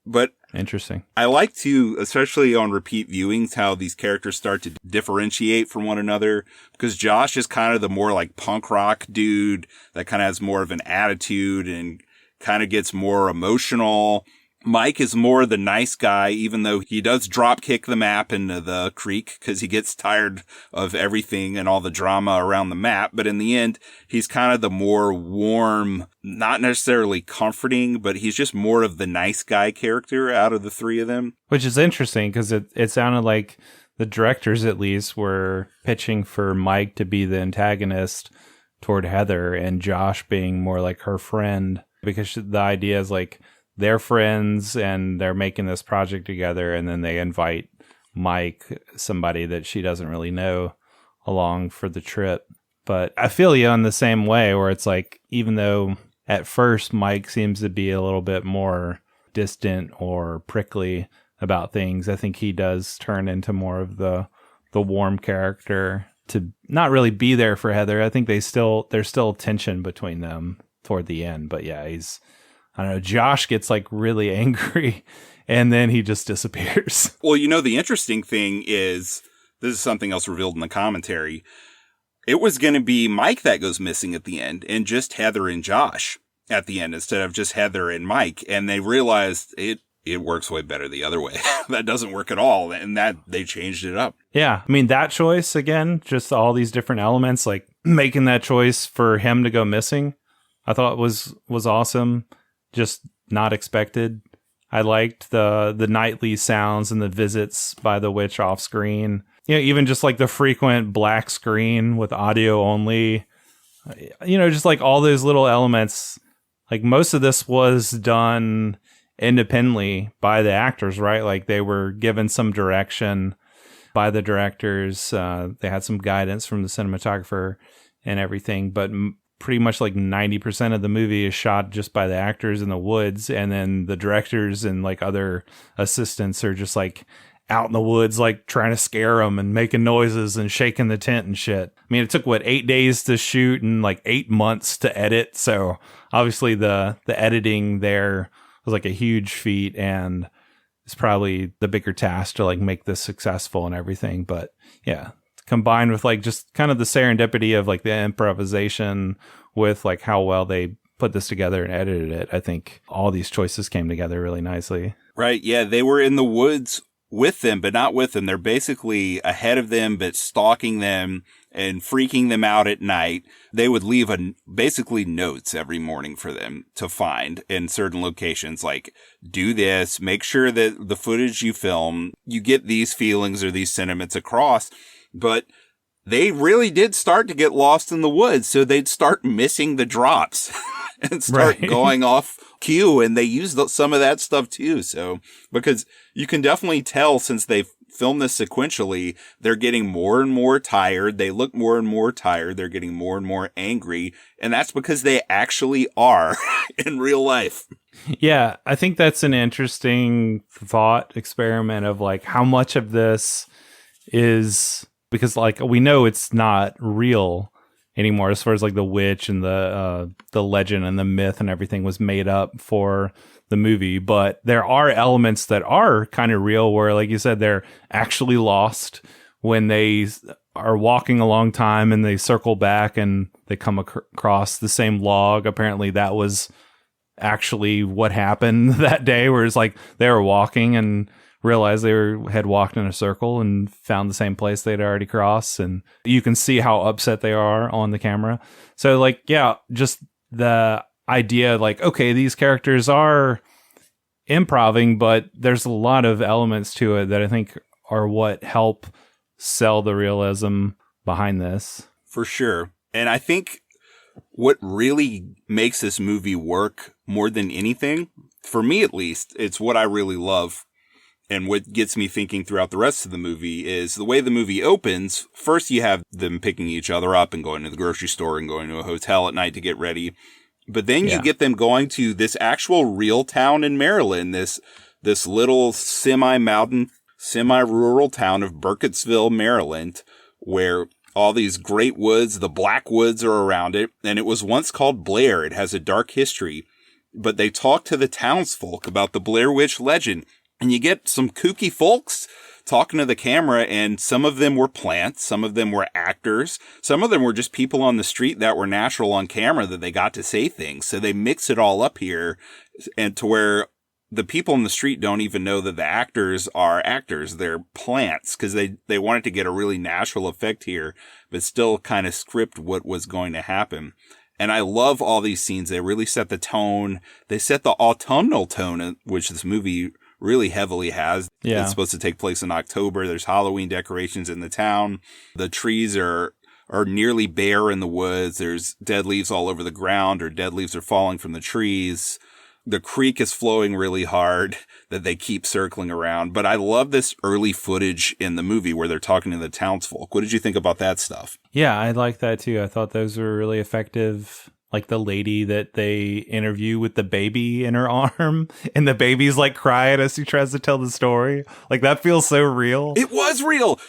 But interesting. I like to, especially on repeat viewings, how these characters start to differentiate from one another, because Josh is kind of the more like punk rock dude that kind of has more of an attitude and kind of gets more emotional. Mike is more the nice guy, even though he does drop kick the map into the creek because he gets tired of everything and all the drama around the map. But in the end, he's kind of the more warm, not necessarily comforting, but he's just more of the nice guy character out of the three of them. Which is interesting because it sounded like the directors, at least, were pitching for Mike to be the antagonist toward Heather and Josh being more like her friend, because the idea is like, they're friends and they're making this project together, and then they invite Mike, somebody that she doesn't really know, along for the trip. But I feel you in the same way, where it's like, even though at first Mike seems to be a little bit more distant or prickly about things, I think he does turn into more of the warm character to not really be there for Heather. I think there's still tension between them toward the end, but yeah, I don't know, Josh gets like really angry and then he just disappears. Well, the interesting thing is, this is something else revealed in the commentary. It was going to be Mike that goes missing at the end, and just Heather and Josh at the end instead of just Heather and Mike. And they realized it works way better the other way. That doesn't work at all. And that they changed it up. Yeah. I mean, that choice, again, just all these different elements, like making that choice for him to go missing, I thought was awesome. Just not expected. I liked the nightly sounds and the visits by the witch off screen. Even just like the frequent black screen with audio only. Just like all those little elements. Like, most of this was done independently by the actors, right? Like, they were given some direction by the directors. They had some guidance from the cinematographer and everything, but pretty much like 90% of the movie is shot just by the actors in the woods, and then the directors and like other assistants are just like out in the woods, like trying to scare them and making noises and shaking the tent and shit. I mean, it took 8 days to shoot and like 8 months to edit, so obviously the editing there was like a huge feat, and it's probably the bigger task to like make this successful and everything. But yeah, combined with like just kind of the serendipity of like the improvisation with like how well they put this together and edited it, I think all these choices came together really nicely. Right. Yeah. They were in the woods with them, but not with them. They're basically ahead of them, but stalking them and freaking them out at night. They would leave basically notes every morning for them to find in certain locations, like, do this, make sure that the footage you film, you get these feelings or these sentiments across. But they really did start to get lost in the woods, so they'd start missing the drops and start going off cue, and they used some of that stuff too. So, because you can definitely tell, since they film this sequentially, they're getting more and more tired. They look more and more tired. They're getting more and more angry. And that's because they actually are in real life. Yeah, I think that's an interesting thought experiment of like how much of this is because like we know it's not real anymore as far as like the witch and the legend and the myth and everything was made up for the movie, but there are elements that are kind of real where, like you said, they're actually lost when they are walking a long time and they circle back and they come across the same log. Apparently that was actually what happened that day, where it's like they were walking and realized had walked in a circle and found the same place they'd already crossed, and you can see how upset they are on the camera. So like, yeah, just the idea like, okay, these characters are improving, but there's a lot of elements to it that I think are what help sell the realism behind this. For sure. And I think what really makes this movie work more than anything, for me at least, it's what I really love. And what gets me thinking throughout the rest of the movie is the way the movie opens. First, you have them picking each other up and going to the grocery store and going to a hotel at night to get ready. But then you get them going to this actual real town in Maryland, this little semi-mountain, semi-rural town of Burkittsville, Maryland, where all these great woods, the Black Woods are around it. And it was once called Blair. It has a dark history. But they talk to the townsfolk about the Blair Witch legend. And you get some kooky folks talking to the camera, and some of them were plants, some of them were actors, some of them were just people on the street that were natural on camera that they got to say things. So they mix it all up here, and to where the people in the street don't even know that the actors are actors. They're plants, because they wanted to get a really natural effect here, but still kind of script what was going to happen. And I love all these scenes. They really set the tone. They set the autumnal tone, which this movie really heavily has. Yeah. It's supposed to take place in October. There's Halloween decorations in the town. The trees are nearly bare in the woods. There's dead leaves all over the ground, or dead leaves are falling from the trees. The creek is flowing really hard that they keep circling around. But I love this early footage in the movie where they're talking to the townsfolk. What did you think about that stuff? Yeah, I like that too. I thought those were really effective. Like the lady that they interview with the baby in her arm, and the baby's like crying as he tries to tell the story. Like that feels so real. It was real.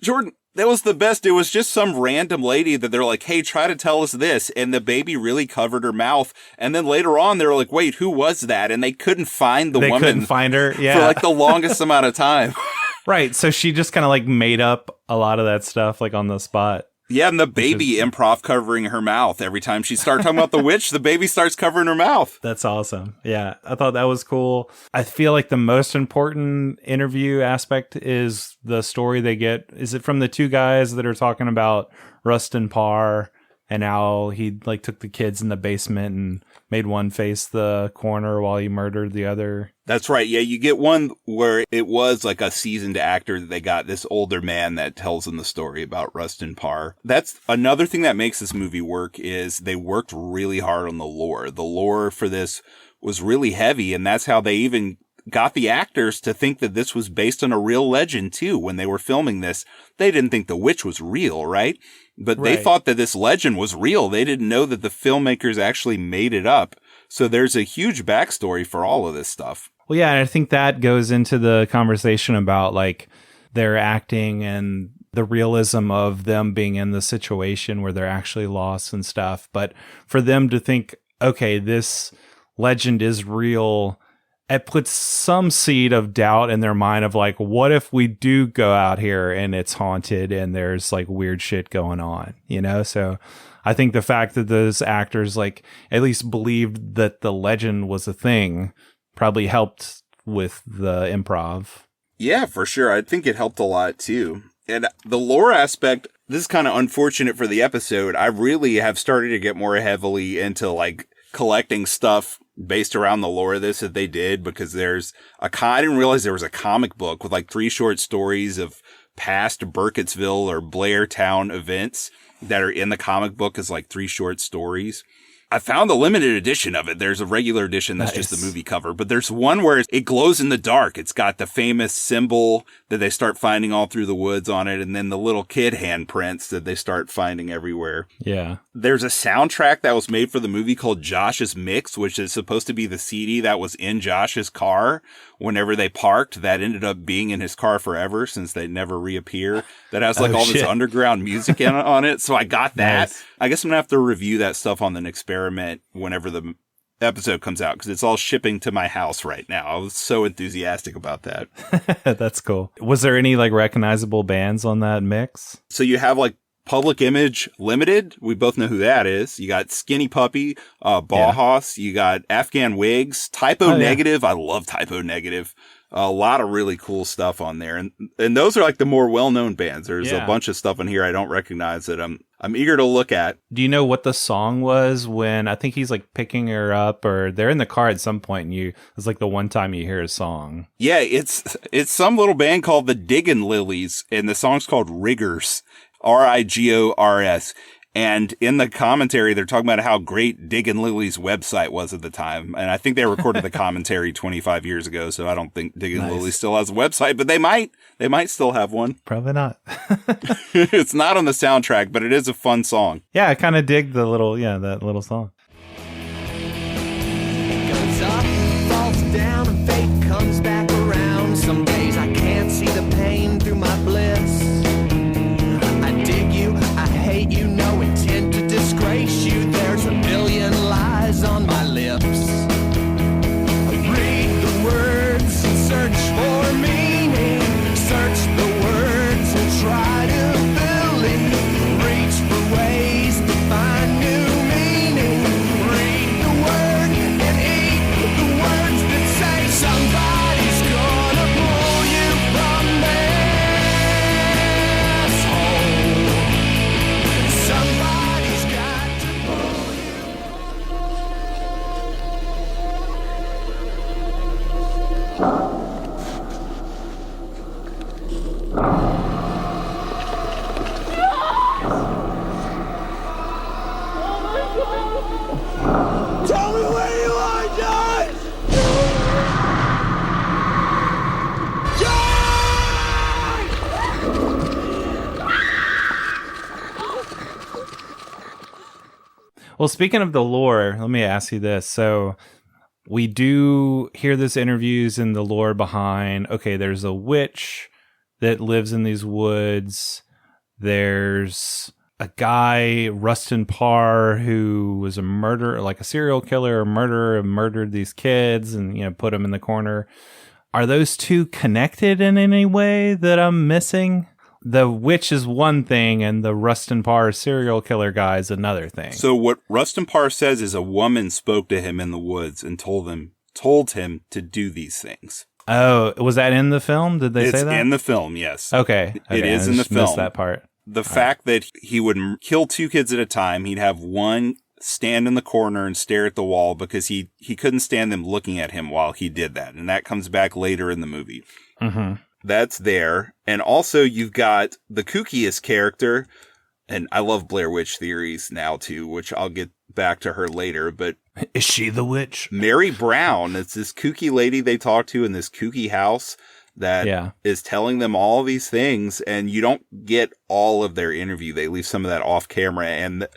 Jordan, that was the best. It was just some random lady that they're like, hey, try to tell us this. And the baby really covered her mouth. And then later on, they were like, wait, who was that? And they couldn't find the woman. They couldn't find her. Yeah. For like the longest amount of time. Right. So she just kind of like made up a lot of that stuff like on the spot. Yeah, and the baby improv covering her mouth. Every time she starts talking about the witch, the baby starts covering her mouth. That's awesome. Yeah, I thought that was cool. I feel like the most important interview aspect is the story they get. Is it from the two guys that are talking about Rustin Parr and how he like took the kids in the basement and made one face the corner while he murdered the other? That's right. Yeah, you get one where it was like a seasoned actor that they got, this older man that tells them the story about Rustin Parr. That's another thing that makes this movie work, is they worked really hard on the lore. The lore for this was really heavy, and that's how they even got the actors to think that this was based on a real legend too. When they were filming this, they didn't think the witch was real, right? But they thought that this legend was real. They didn't know that the filmmakers actually made it up. So there's a huge backstory for all of this stuff. Well, yeah, and I think that goes into the conversation about like their acting and the realism of them being in the situation where they're actually lost and stuff. But for them to think, okay, this legend is real, it puts some seed of doubt in their mind of like, what if we do go out here and it's haunted and there's like weird shit going on, you know? So I think the fact that those actors like at least believed that the legend was a thing probably helped with the improv. Yeah, for sure. I think it helped a lot too. And the lore aspect, this is kind of unfortunate for the episode. I really have started to get more heavily into like collecting stuff based around the lore of this that they did, because there's I didn't realize there was a comic book with like 3 short stories of past Burkittsville or Blair town events that are in the comic book as like 3 short stories. I found the limited edition of it. There's a regular edition that's just the movie cover, but there's one where it glows in the dark. It's got the famous symbol that they start finding all through the woods on it, and then the little kid handprints that they start finding everywhere. Yeah. There's a soundtrack that was made for the movie called Josh's Mix, which is supposed to be the CD that was in Josh's car whenever they parked. That ended up being in his car forever since they never reappear. That has like all this underground music on it. So I got that. Nice. I guess I'm going to have to review that stuff on an experiment whenever the episode comes out, because it's all shipping to my house right now. I was so enthusiastic about that. That's cool. Was there any like recognizable bands on that mix? So you have like Public Image Limited. We both know who that is. You got Skinny Puppy, Bauhaus. You got Afghan Wigs, Typo Negative. I love Typo Negative. A lot of really cool stuff on there. And those are like the more well-known bands. There's a bunch of stuff in here I don't recognize that I'm eager to look at. Do you know what the song was when I think he's like picking her up, or they're in the car at some point and it's like the one time you hear a song? Yeah, it's some little band called the Diggin' Lilies, and the song's called Riggers, Rigors. And in the commentary, they're talking about how great Diggin' Lily's website was at the time. And I think they recorded the commentary 25 years ago, so I don't think Diggin' Lily still has a website, but they might still have one. Probably not. It's not on the soundtrack, but it is a fun song. Yeah, I kind of dig that little song. Goes up, falls down, and fate comes back around. Some days I can't see the pain through my bliss. I dig you, I hate you, no intent to disgrace you. There's a million lies on my lips. I read the words and search for meaning. Search the words and try to believe. Reach for ways to find new meaning. Read the word and eat the words that say somebody's gonna pull you from this hole. Somebody's got to pull Tell me where you are, Josh! Well, speaking of the lore, let me ask you this. So we do hear this interviews and the lore behind, okay, there's a witch that lives in these woods. There's a guy, Rustin Parr, who was a murderer, like a serial killer or murderer, and murdered these kids and, put them in the corner. Are those two connected in any way that I'm missing? The witch is one thing and the Rustin Parr serial killer guy is another thing. So what Rustin Parr says is a woman spoke to him in the woods and told him to do these things. Oh, was that in the film? Did they say that? It's in the film, yes. Okay. It is in the film. Missed that part. The fact that he would kill two kids at a time, he'd have one stand in the corner and stare at the wall because he couldn't stand them looking at him while he did that. And that comes back later in the movie. Mm-hmm. That's there. And also you've got the kookiest character, and I love Blair Witch Theories now too, which I'll get back to her later, but is she the witch? Mary Brown. It's this kooky lady they talk to in this kooky house that is telling them all these things, and you don't get all of their interview. They leave some of that off camera, and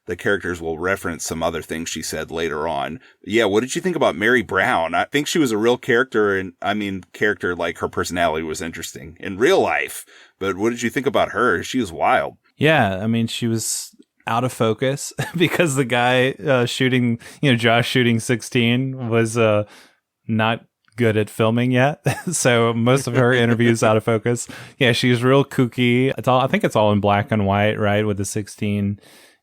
the characters will reference some other things she said later on. Yeah, what did you think about Mary Brown? I think she was a real character, and character like her personality was interesting in real life. But what did you think about her? She was wild. Yeah, she was out of focus because the guy shooting, Josh shooting 16 was not good at filming yet. So most of her interviews out of focus. Yeah, she's real kooky. I think it's all in black and white, right? With the 16.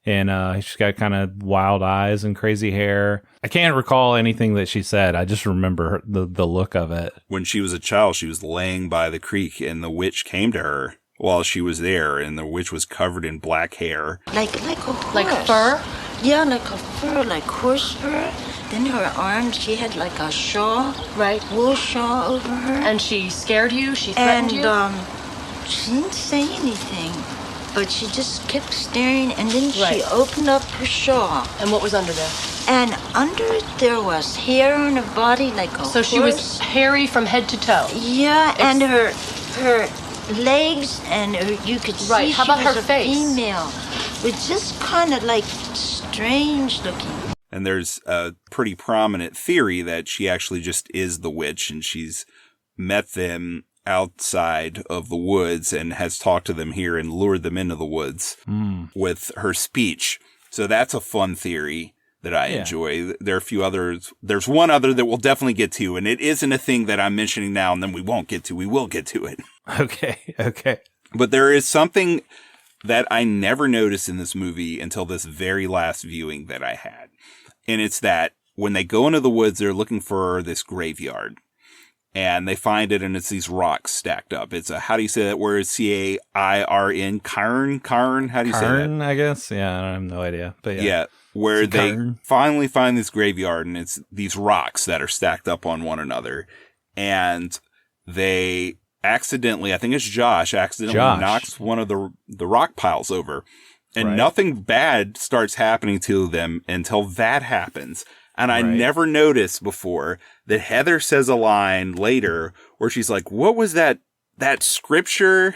And she's got kind of wild eyes and crazy hair. I can't recall anything that she said. I just remember the look of it. When she was a child, she was laying by the creek, and the witch came to her while she was there, and the witch was covered in black hair. Like a horse. Like fur? Yeah, like a fur, like horse fur. Then her arms, she had like a shawl. Right. Wool shawl over her. And she scared you? She threatened you? She didn't say anything. but she just kept staring, and then she opened up her shawl. And what was under there? And under it, there was hair on her body like a So she was hairy from head to toe? Yeah, and her legs, and you could see Right, how about she was her a face? female. With just kind of like strange looking. And there's a pretty prominent theory that she actually just is the witch, and she's met them outside of the woods and has talked to them here and lured them into the woods with her speech. So that's a fun theory that I enjoy. There are a few others. There's one other that we'll definitely get to, and it isn't a thing that I'm mentioning now and then we won't get to. We will get to it. Okay. But there is something that I never noticed in this movie until this very last viewing that I had. And it's that when they go into the woods, they're looking for this graveyard. And they find it, and it's these rocks stacked up. It's a, how do you say that word? C-A-I-R-N, Cairn? How do you say that? Cairn, I guess. Yeah, I have no idea. But yeah, where they Cairn. finally find this graveyard, and it's these rocks that are stacked up on one another. And they accidentally, I think it's Josh, knocks one of the rock piles over. And nothing bad starts happening to them until that happens. And I never noticed before that Heather says a line later where she's like, what was that scripture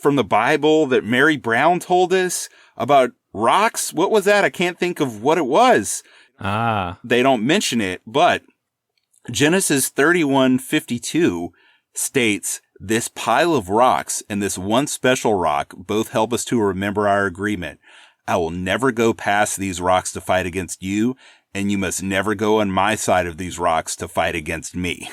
from the Bible that Mary Brown told us about rocks? What was that? I can't think of what it was. They don't mention it, but Genesis 31:52 states, this pile of rocks and this one special rock both help us to remember our agreement. I will never go past these rocks to fight against you, and you must never go on my side of these rocks to fight against me.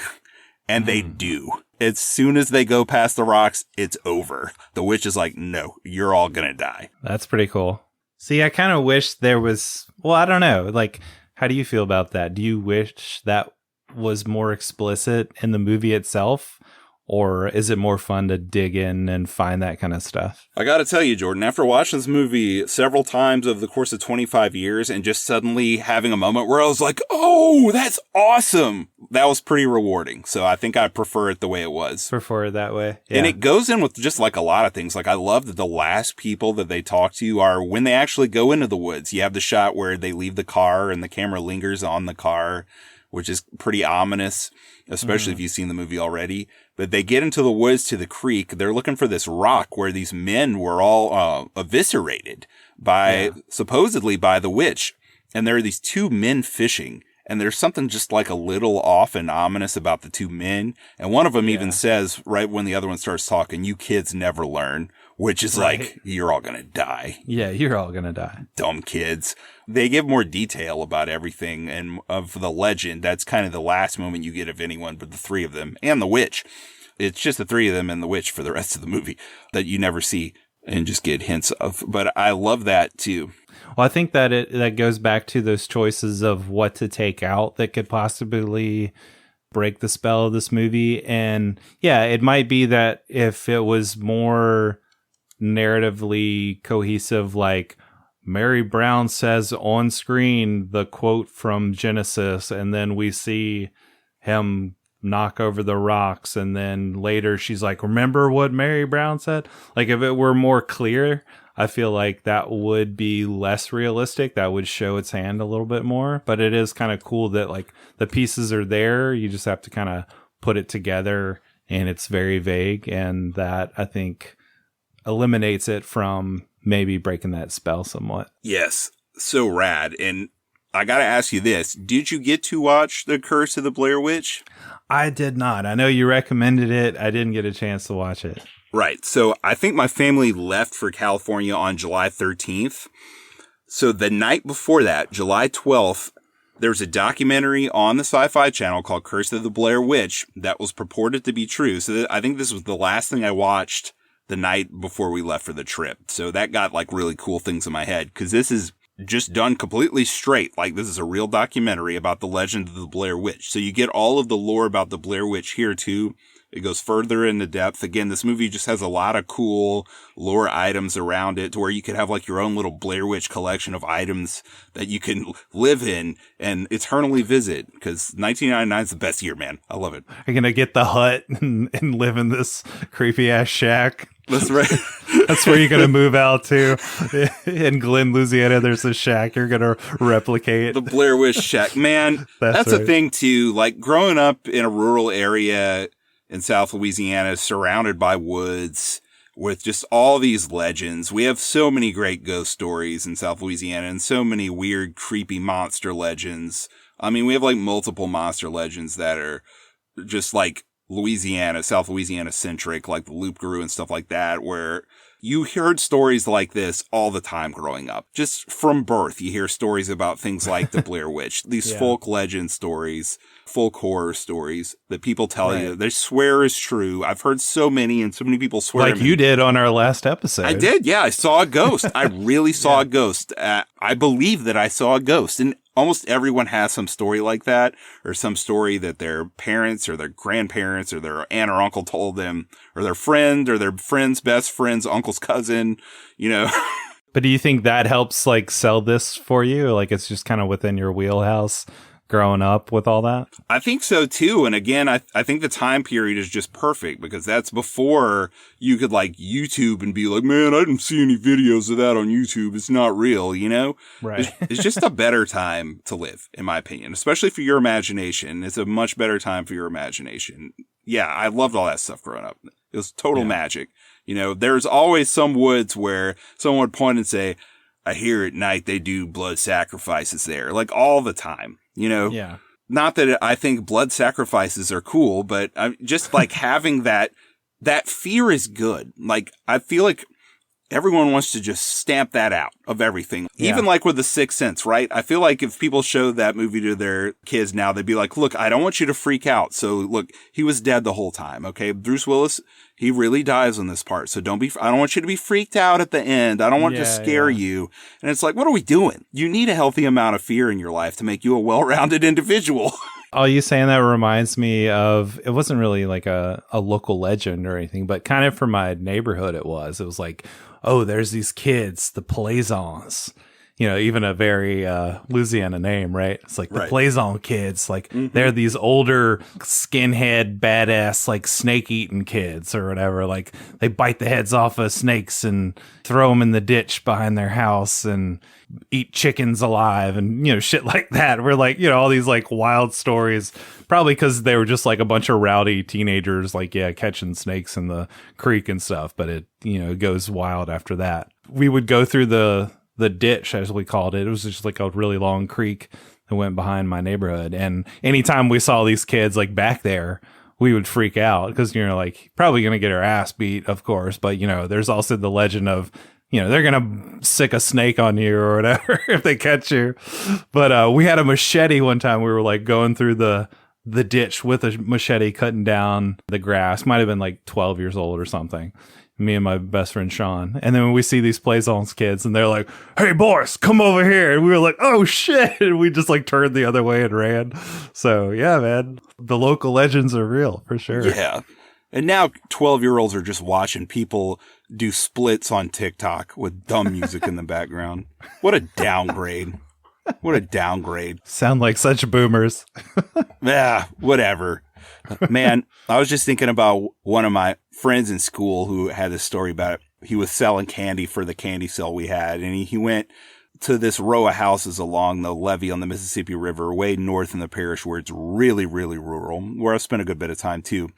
And they do. As soon as they go past the rocks, it's over. The witch is like, no, you're all gonna die. That's pretty cool. See, I kind of wish there was, well, I don't know. Like, how do you feel about that? Do you wish that was more explicit in the movie itself? Or is it more fun to dig in and find that kind of stuff? I gotta tell you, Jordan, after watching this movie several times over the course of 25 years and just suddenly having a moment where I was like, oh, that's awesome. That was pretty rewarding. So I think I prefer it the way it was. Prefer it that way. Yeah. And it goes in with just like a lot of things. Like I love that the last people that they talk to are when they actually go into the woods. You have the shot where they leave the car and the camera lingers on the car, which is pretty ominous, especially if you've seen the movie already. But they get into the woods to the creek. They're looking for this rock where these men were all eviscerated by, supposedly by the witch. And there are these two men fishing. And there's something just like a little off and ominous about the two men. And one of them even says, right when the other one starts talking, you kids never learn, which is like, you're all going to die. Yeah, you're all going to die. Dumb kids. They give more detail about everything and of the legend. That's kind of the last moment you get of anyone but the three of them and the witch. It's just the three of them and the witch for the rest of the movie that you never see and just get hints of. But I love that too. Well, I think that that goes back to those choices of what to take out that could possibly break the spell of this movie. And yeah, it might be that if it was more narratively cohesive, like Mary Brown says on screen the quote from Genesis, and then we see him knock over the rocks, and then later she's like, remember what Mary Brown said? Like, if it were more clear, I feel like that would be less realistic. That would show its hand a little bit more. But it is kind of cool that like the pieces are there. You just have to kind of put it together, and it's very vague. And that, I think, eliminates it from maybe breaking that spell somewhat. Yes. So rad. And I got to ask you this. Did you get to watch The Curse of the Blair Witch? I did not. I know you recommended it. I didn't get a chance to watch it. Right. So I think my family left for California on July 13th. So the night before that, July 12th, there was a documentary on the Sci-Fi Channel called Curse of the Blair Witch that was purported to be true. So I think this was the last thing I watched the night before we left for the trip. So that got like really cool things in my head, because this is just done completely straight. Like, this is a real documentary about the legend of the Blair Witch. So you get all of the lore about the Blair Witch here too. It goes further into depth. Again, this movie just has a lot of cool lore items around it to where you could have like your own little Blair Witch collection of items that you can live in and eternally visit, because 1999 is the best year, man. I love it. You're going to get the hut and live in this creepy ass shack. That's right. That's where you're going to move out to. In Glen, Louisiana, there's a shack you're going to replicate. The Blair Witch shack. Man, that's right. a thing too. Like growing up in a rural area in South Louisiana, surrounded by woods with just all these legends. We have so many great ghost stories in South Louisiana and so many weird, creepy monster legends. I mean, we have like multiple monster legends that are just like Louisiana, South Louisiana centric, like the Loup Garou and stuff like that, where you heard stories like this all the time growing up. Just from birth, you hear stories about things like the Blair Witch, these folk legend stories, folk horror stories that people tell you they swear is true. I've heard so many, and so many people swear. Like you did on our last episode. I did, yeah. I saw a ghost. I really saw a ghost. I believe that I saw a ghost. And almost everyone has some story like that, or some story that their parents or their grandparents or their aunt or uncle told them, or their friend or their friend's best friend's uncle's cousin, you know. But do you think that helps like sell this for you? Like it's just kind of within your wheelhouse growing up with all that? I think so too. And again, I think the time period is just perfect, because that's before you could like YouTube and be like, man, I didn't see any videos of that on YouTube. It's not real, you know? Right. It's just a better time to live, in my opinion, especially for your imagination. It's a much better time for your imagination. Yeah, I loved all that stuff growing up. It was total magic. You know, there's always some woods where someone would point and say, I hear at night they do blood sacrifices there, like all the time. You know, not that I think blood sacrifices are cool, but just like having that fear is good. Like, I feel like everyone wants to just stamp that out of everything. Yeah. Even like with The Sixth Sense, right? I feel like if people showed that movie to their kids now, they'd be like, look, I don't want you to freak out. So look, he was dead the whole time. Okay. Bruce Willis, he really dies on this part. So I don't want you to be freaked out at the end. I don't want to scare you. And it's like, what are we doing? You need a healthy amount of fear in your life to make you a well-rounded individual. Oh, you saying that reminds me of, it wasn't really like a local legend or anything, but kind of for my neighborhood it was like, oh, there's these kids, the Plaisance, you know, even a very Louisiana name, right? It's like the Plaisance kids, like they're these older skinhead, badass, like snake eating kids or whatever. Like they bite the heads off of snakes and throw them in the ditch behind their house and eat chickens alive and, you know, shit like that. We're like, you know, all these like wild stories, probably because they were just like a bunch of rowdy teenagers, like, catching snakes in the creek and stuff. But it, you know, goes wild after that. We would go through the ditch, as we called it. It was just like a really long creek that went behind my neighborhood. And anytime we saw these kids like back there, we would freak out because, you know, like probably going to get our ass beat, of course. But, you know, there's also the legend of, you know, they're going to sick a snake on you or whatever if they catch you. But we had a machete one time. We were like going through the ditch with a machete, cutting down the grass. Might have been like 12 years old or something. Me and my best friend Sean. And then when we see these Plaisance kids and they're like, hey boys, come over here. And we were like, oh shit. And we just like turned the other way and ran. So yeah, man, the local legends are real for sure. Yeah. And now 12-year-olds are just watching people do splits on TikTok with dumb music in the background. What a downgrade. What a downgrade. Sound like such boomers. Yeah, whatever. Man, I was just thinking about one of my friends in school who had this story about it. He was selling candy for the candy sale we had, and he went to this row of houses along the levee on the Mississippi River, way north in the parish where it's really, really rural, where I spent a good bit of time too,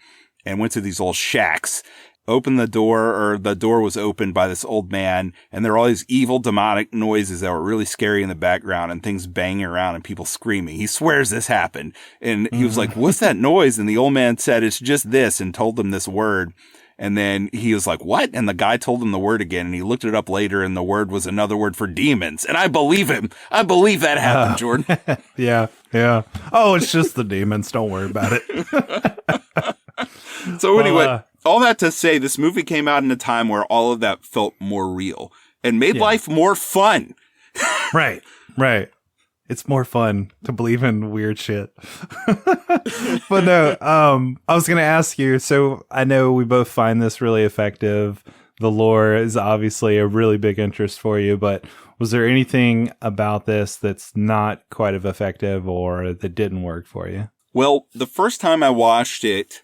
and went to these old shacks. Opened the door, or the door was opened by this old man, and there were all these evil demonic noises that were really scary in the background and things banging around and people screaming. He swears this happened. And he was like, what's that noise? And the old man said, it's just this, and told them this word. And then he was like, what? And the guy told him the word again, and he looked it up later, and the word was another word for demons. And I believe him. I believe that happened, Jordan. Yeah. Oh, it's just the demons. Don't worry about it. So anyway, all that to say, this movie came out in a time where all of that felt more real and made life more fun. Right. It's more fun to believe in weird shit. But no, I was going to ask you, so I know we both find this really effective. The lore is obviously a really big interest for you, but was there anything about this that's not quite as effective or that didn't work for you? Well, the first time I watched it,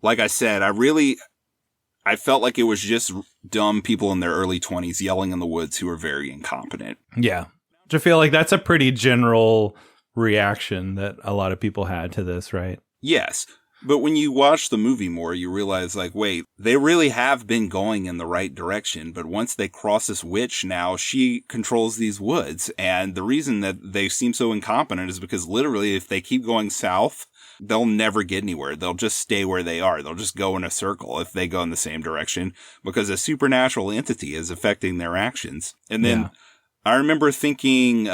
like I said, I felt like it was just dumb people in their early 20s yelling in the woods who were very incompetent. Yeah. I feel like that's a pretty general reaction that a lot of people had to this, right? Yes. But when you watch the movie more, you realize, like, wait, they really have been going in the right direction. But once they cross this witch now, she controls these woods. And the reason that they seem so incompetent is because literally if they keep going south, they'll never get anywhere. They'll just stay where they are. They'll just go in a circle if they go in the same direction because a supernatural entity is affecting their actions. And then I remember thinking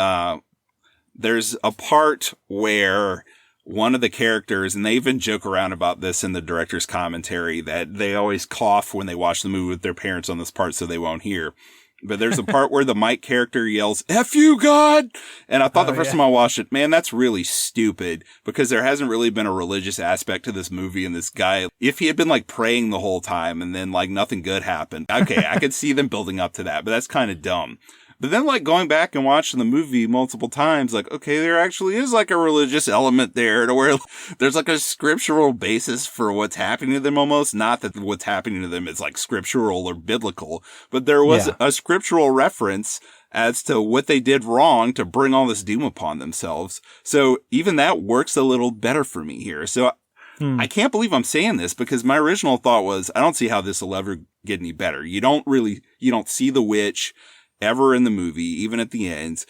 there's a part where one of the characters, and they even joke around about this in the director's commentary, that they always cough when they watch the movie with their parents on this part so they won't hear. But there's a part where the Mike character yells, "F you, God!" And I thought the first time I watched it, man, that's really stupid because there hasn't really been a religious aspect to this movie. And this guy, if he had been like praying the whole time and then like nothing good happened, okay, I could see them building up to that, but that's kind of dumb. But then like going back and watching the movie multiple times, like, okay, there actually is like a religious element there to where there's like a scriptural basis for what's happening to them almost. Not that what's happening to them is like scriptural or biblical, but there was a scriptural reference as to what they did wrong to bring all this doom upon themselves. So even that works a little better for me here. So I can't believe I'm saying this because my original thought was, I don't see how this will ever get any better. You don't see the witch ever in the movie, even at the end.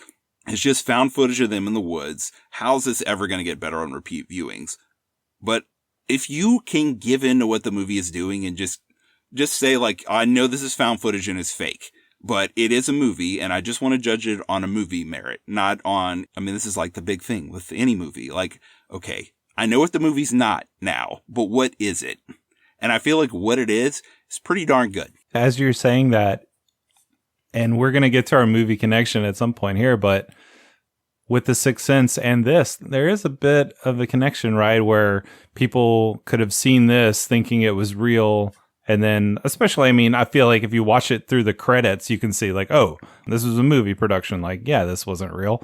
It's just found footage of them in the woods. How's this ever going to get better on repeat viewings? But if you can give in to what the movie is doing and just say like, I know this is found footage and it's fake, but it is a movie and I just want to judge it on a movie merit, not on, I mean, this is like the big thing with any movie. Like, okay, I know what the movie's not now, but what is it? And I feel like what it is pretty darn good. As you're saying that, and we're going to get to our movie connection at some point here, but with The Sixth Sense and this, there is a bit of a connection, right? Where people could have seen this thinking it was real. And then, especially, I mean, I feel like if you watch it through the credits, you can see like, oh, this was a movie production. Like, yeah, this wasn't real.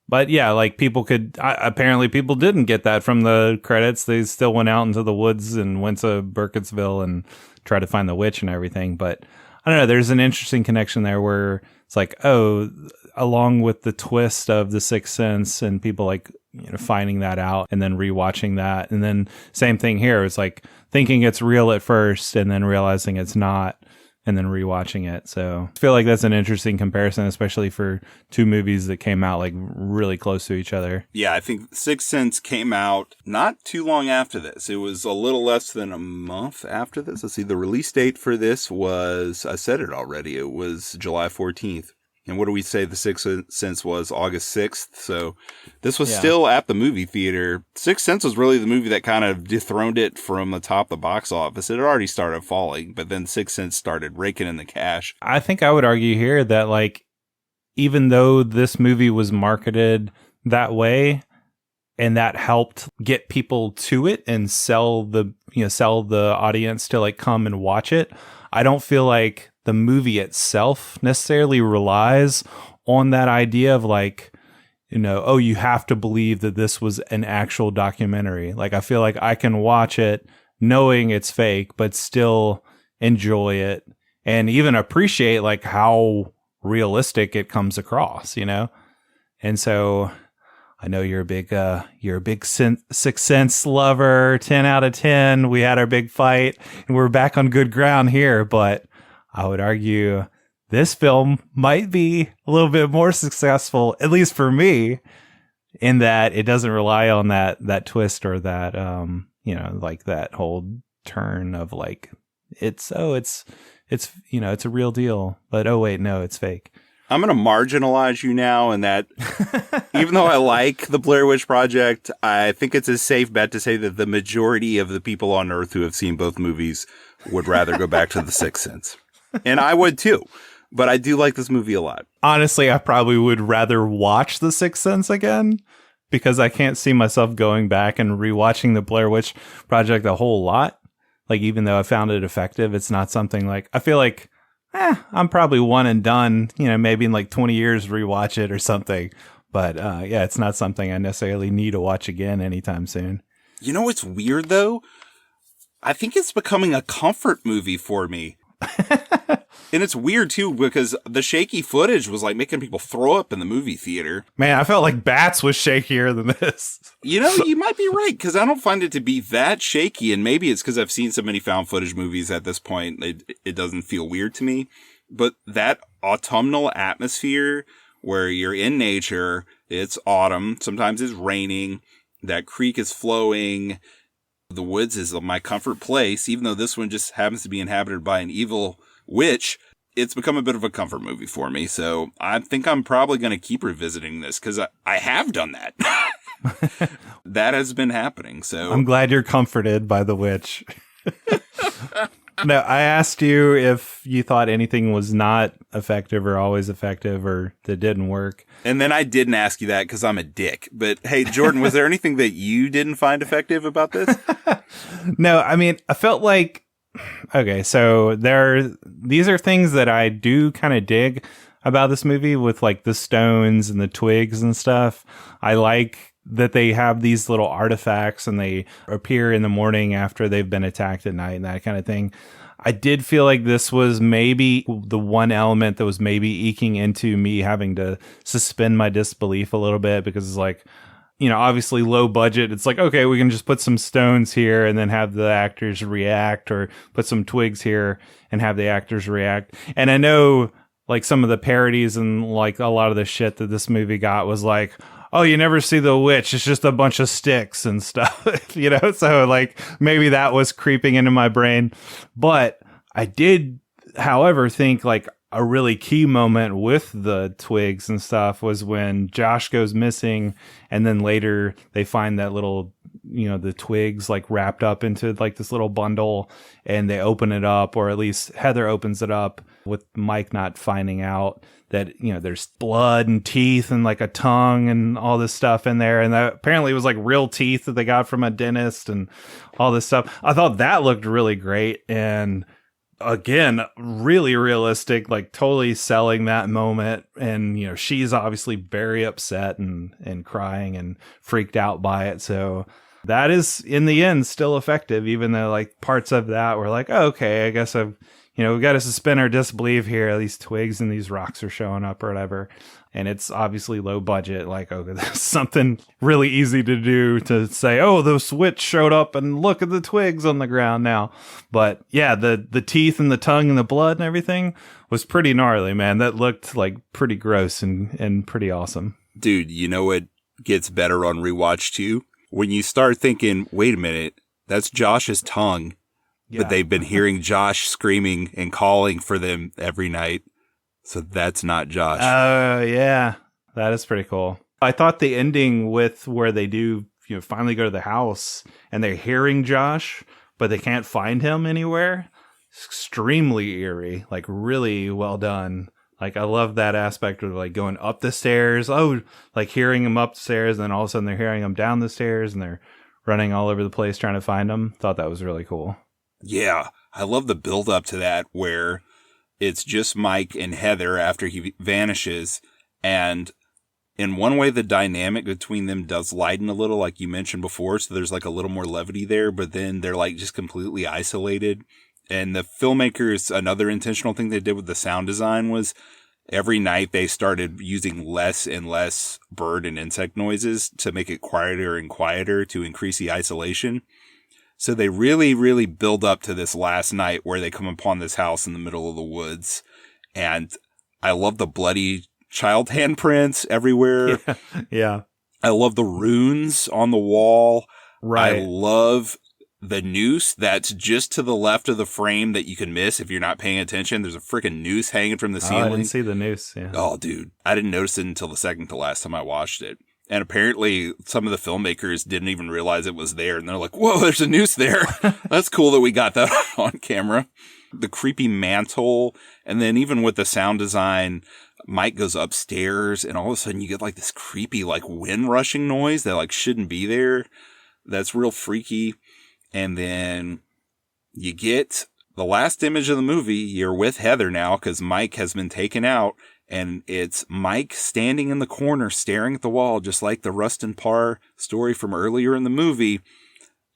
But yeah, like people could, apparently people didn't get that from the credits. They still went out into the woods and went to Burkittsville and tried to find the witch and everything. But I don't know, there's an interesting connection there where it's like, oh, along with the twist of The Sixth Sense and people like, you know, finding that out and then rewatching that. And then same thing here. It's like thinking it's real at first and then realizing it's not and then rewatching it. So I feel like that's an interesting comparison, especially for two movies that came out like really close to each other. Yeah, I think Sixth Sense came out not too long after this. It was a little less than a month after this. Let's see, the release date for this was, I said it already, it was July 14th. And what do we say the Sixth Sense was? August 6th. So this was still at the movie theater. Sixth Sense was really the movie that kind of dethroned it from the top of the box office. It had already started falling, but then Sixth Sense started raking in the cash. I think I would argue here that like, even though this movie was marketed that way and that helped get people to it and sell the audience to like come and watch it, I don't feel like the movie itself necessarily relies on that idea of like, you know, oh, you have to believe that this was an actual documentary. Like, I feel like I can watch it knowing it's fake, but still enjoy it and even appreciate like how realistic it comes across, you know? And so I know you're a big Sixth Sense lover, 10 out of 10. We had our big fight and we're back on good ground here, but I would argue this film might be a little bit more successful, at least for me, in that it doesn't rely on that twist or that, like that whole turn of like, it's a real deal, but oh wait, no, it's fake. I'm going to marginalize you now in that even though I like the Blair Witch Project, I think it's a safe bet to say that the majority of the people on Earth who have seen both movies would rather go back to The Sixth Sense. And I would too. But I do like this movie a lot. Honestly, I probably would rather watch The Sixth Sense again because I can't see myself going back and rewatching the Blair Witch Project a whole lot. Like, even though I found it effective, it's not something like, I feel like, I'm probably one and done, maybe in like 20 years rewatch it or something. But yeah, it's not something I necessarily need to watch again anytime soon. You know what's weird, though? I think it's becoming a comfort movie for me. And it's weird, too, because the shaky footage was like making people throw up in the movie theater. Man, I felt like Bats was shakier than this. You know, you might be right, because I don't find it to be that shaky. And maybe it's because I've seen so many found footage movies at this point, it doesn't feel weird to me. But that autumnal atmosphere where you're in nature, it's autumn, sometimes it's raining, that creek is flowing. The woods is my comfort place, even though this one just happens to be inhabited by an evil witch. It's become a bit of a comfort movie for me. So I think I'm probably going to keep revisiting this because I have done that. That has been happening. So I'm glad you're comforted by the witch. No, I asked you if you thought anything was not effective or always effective or that didn't work. And then I didn't ask you that because I'm a dick. But hey, Jordan, was there anything that you didn't find effective about this? No, I mean, I felt like, okay, so these are things that I do kind of dig about this movie with like the stones and the twigs and stuff. I like that they have these little artifacts and they appear in the morning after they've been attacked at night and that kind of thing. I did feel like this was maybe the one element that was maybe eking into me having to suspend my disbelief a little bit because it's like, obviously low budget. It's like, okay, we can just put some stones here and then have the actors react, or put some twigs here and have the actors react. And I know like some of the parodies and like a lot of the shit that this movie got was like, oh, you never see the witch. It's just a bunch of sticks and stuff, So like maybe that was creeping into my brain. But I did, however, think like a really key moment with the twigs and stuff was when Josh goes missing. And then later they find that little, the twigs like wrapped up into like this little bundle and they open it up, or at least Heather opens it up with Mike not finding out that, there's blood and teeth and like a tongue and all this stuff in there. And that apparently it was like real teeth that they got from a dentist and all this stuff. I thought that looked really great. And again, really realistic, like totally selling that moment. And, she's obviously very upset and crying and freaked out by it. So that is in the end still effective, even though like parts of that were like, oh, okay, I guess I've, we got to suspend our disbelief here. These twigs and these rocks are showing up or whatever. And it's obviously low budget. Like, okay, that's something really easy to do to say, oh, the witch showed up and look at the twigs on the ground now. But yeah, the teeth and the tongue and the blood and everything was pretty gnarly, man. That looked like pretty gross and pretty awesome. Dude, you know what gets better on rewatch too? When you start thinking, wait a minute, that's Josh's tongue. Yeah. But they've been hearing Josh screaming and calling for them every night. So that's not Josh. Oh, yeah. That is pretty cool. I thought the ending with where they do, finally go to the house and they're hearing Josh, but they can't find him anywhere. Extremely eerie. Like really well done. Like I love that aspect of like going up the stairs. Oh, like hearing him up the stairs. And then all of a sudden they're hearing him down the stairs and they're running all over the place trying to find him. Thought that was really cool. Yeah, I love the build up to that where it's just Mike and Heather after he vanishes. And in one way, the dynamic between them does lighten a little, like you mentioned before. So there's like a little more levity there, but then they're like just completely isolated. And the filmmakers, another intentional thing they did with the sound design was every night they started using less and less bird and insect noises to make it quieter and quieter to increase the isolation. So they really, really build up to this last night where they come upon this house in the middle of the woods. And I love the bloody child handprints everywhere. Yeah. I love the runes on the wall. Right. I love the noose that's just to the left of the frame that you can miss if you're not paying attention. There's a freaking noose hanging from the ceiling. I didn't see the noose. Yeah. Oh, dude. I didn't notice it until the second to last time I watched it. And apparently some of the filmmakers didn't even realize it was there. And they're like, whoa, there's a noose there. That's cool that we got that on camera. The creepy mantle, and then even with the sound design, Mike goes upstairs and all of a sudden you get like this creepy like wind rushing noise that like shouldn't be there. That's real freaky. And then you get the last image of the movie. You're with Heather now because Mike has been taken out, and it's Mike standing in the corner staring at the wall, just like the Rustin Parr story from earlier in the movie.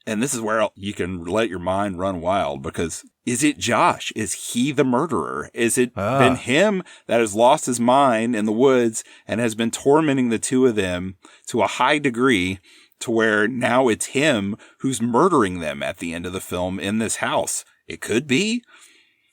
And this is where you can let your mind run wild, because is it Josh? Is he the murderer? Is it been him that has lost his mind in the woods and has been tormenting the two of them to a high degree, to where now it's him who's murdering them at the end of the film in this house? It could be.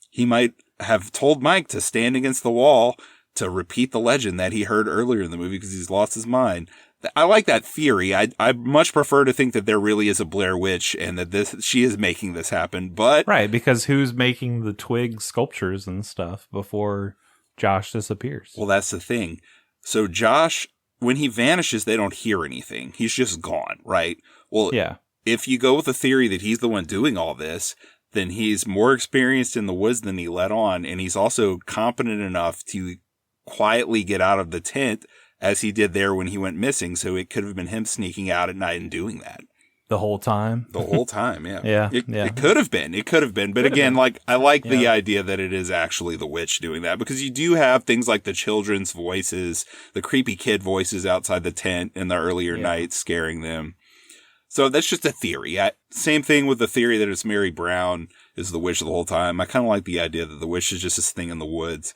He might have told Mike to stand against the wall to repeat the legend that he heard earlier in the movie because he's lost his mind. I like that theory. I much prefer to think that there really is a Blair Witch and that she is making this happen. But right, because who's making the twig sculptures and stuff before Josh disappears? Well, that's the thing. So Josh, when he vanishes, they don't hear anything. He's just gone, right? Well, yeah. If you go with the theory that he's the one doing all this, then he's more experienced in the woods than he let on, and he's also competent enough to quietly get out of the tent as he did there when he went missing. So it could have been him sneaking out at night and doing that. The whole time? The whole time, yeah. Yeah. It could have been. It could have been. But again, like, I like the idea that it is actually the witch doing that, because you do have things like the children's voices, the creepy kid voices outside the tent in the earlier nights scaring them. So that's just a theory. Same thing with the theory that it's Mary Brown is the witch the whole time. I kind of like the idea that the witch is just this thing in the woods.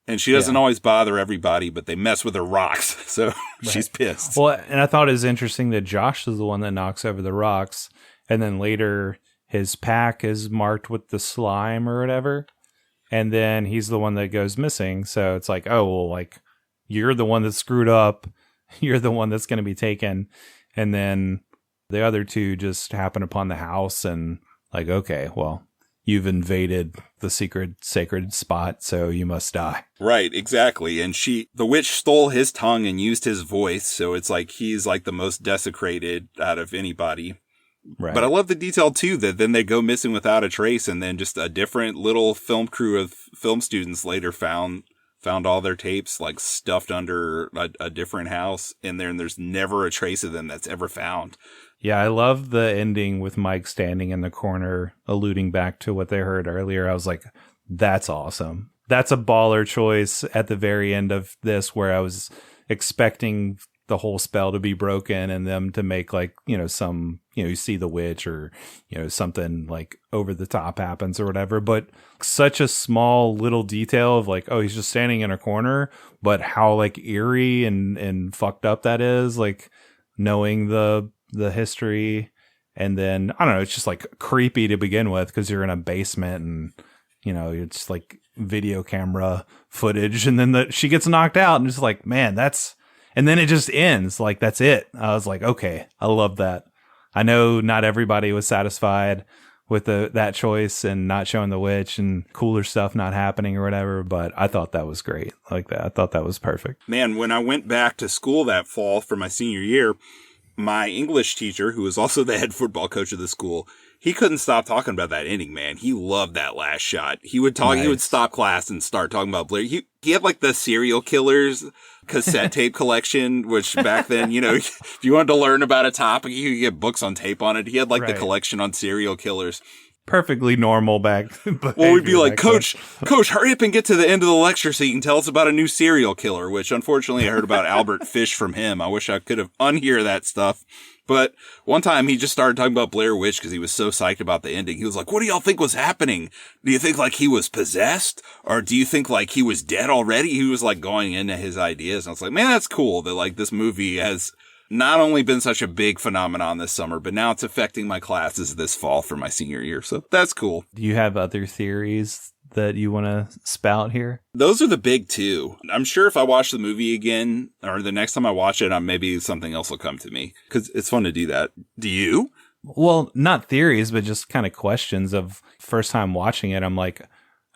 And she doesn't always bother everybody, but they mess with her rocks, so she's pissed. Well, and I thought it was interesting that Josh is the one that knocks over the rocks, and then later his pack is marked with the slime or whatever, and then he's the one that goes missing. So it's like, oh, well, like, you're the one that screwed up, you're the one that's going to be taken, and then the other two just happen upon the house, and like, okay, well, you've invaded the sacred spot, so you must die. Right, exactly. And the witch stole his tongue and used his voice, so it's like he's like the most desecrated out of anybody. Right. But I love the detail, too, that then they go missing without a trace, and then just a different little film crew of film students later found all their tapes, like, stuffed under a different house in there, and there's never a trace of them that's ever found. Yeah, I love the ending with Mike standing in the corner, alluding back to what they heard earlier. I was like, that's awesome. That's a baller choice at the very end of this, where I was expecting the whole spell to be broken and them to make like, you see the witch or, something like over the top happens or whatever. But such a small little detail of like, oh, he's just standing in a corner, but how like eerie and fucked up that is, like knowing the history. And then I don't know, it's just like creepy to begin with because you're in a basement and it's like video camera footage, and then she gets knocked out and it's like, man, and then it just ends like that's it. I was like, okay, I love that. I know not everybody was satisfied with that choice and not showing the witch and cooler stuff not happening or whatever, but I thought that was great. Like that, I thought that was perfect. Man, when I went back to school that fall for my senior year, my English teacher, who was also the head football coach of the school, he couldn't stop talking about that ending, man. He loved that last shot. He would talk, He would stop class and start talking about Blair. He had like the serial killers cassette tape collection, which back then, if you wanted to learn about a topic, you could get books on tape on it. He had like the collection on serial killers. Perfectly normal back. Well, we'd be like, Coach, hurry up and get to the end of the lecture so you can tell us about a new serial killer, which unfortunately I heard about Albert Fish from him. I wish I could have unhear that stuff. But one time he just started talking about Blair Witch because he was so psyched about the ending. He was like, what do y'all think was happening? Do you think like he was possessed? Or do you think like he was dead already? He was like going into his ideas. And I was like, man, that's cool that like this movie has not only been such a big phenomenon this summer, but now it's affecting my classes this fall for my senior year. So that's cool. Do you have other theories that you want to spout here? Those are the big two. I'm sure if I watch the movie again, or the next time I watch it, maybe something else will come to me, because it's fun to do that. Do you? Well, not theories, but just kind of questions of first time watching it. I'm like,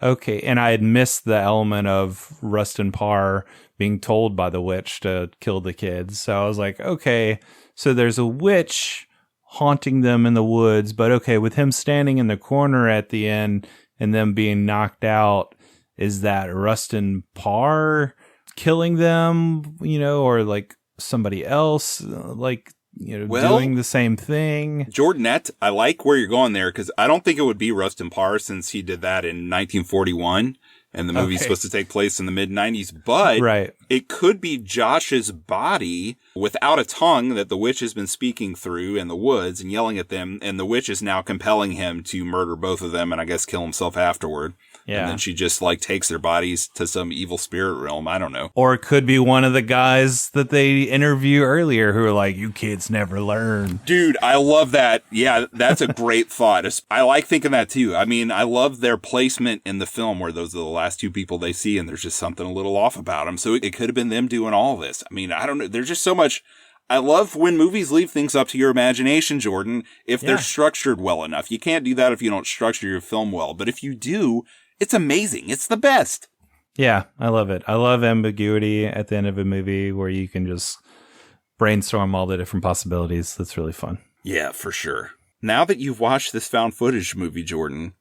okay. And I had missed the element of Rustin Parr being told by the witch to kill the kids. So I was like, okay, so there's a witch haunting them in the woods, but okay, with him standing in the corner at the end, and them being knocked out, is that Rustin Parr killing them, or like somebody else, doing the same thing? Jordan, I like where you're going there, because I don't think it would be Rustin Parr, since he did that in 1941. And the movie's supposed to take place in the mid-90s, but it could be Josh's body without a tongue that the witch has been speaking through in the woods and yelling at them, and the witch is now compelling him to murder both of them and I guess kill himself afterward. Yeah. And then she just takes their bodies to some evil spirit realm. I don't know. Or it could be one of the guys that they interview earlier who are like, you kids never learn. Dude, I love that. Yeah, that's a great thought. I like thinking that too. I mean, I love their placement in the film where those are the last two people they see and there's just something a little off about them. So it could have been them doing all this. I mean, I don't know. There's just so much. I love when movies leave things up to your imagination, Jordan, if they're structured well enough. You can't do that if you don't structure your film well. But if you do, it's amazing. It's the best. Yeah, I love it. I love ambiguity at the end of a movie where you can just brainstorm all the different possibilities. That's really fun. Yeah, for sure. Now that you've watched this found footage movie, Jordan,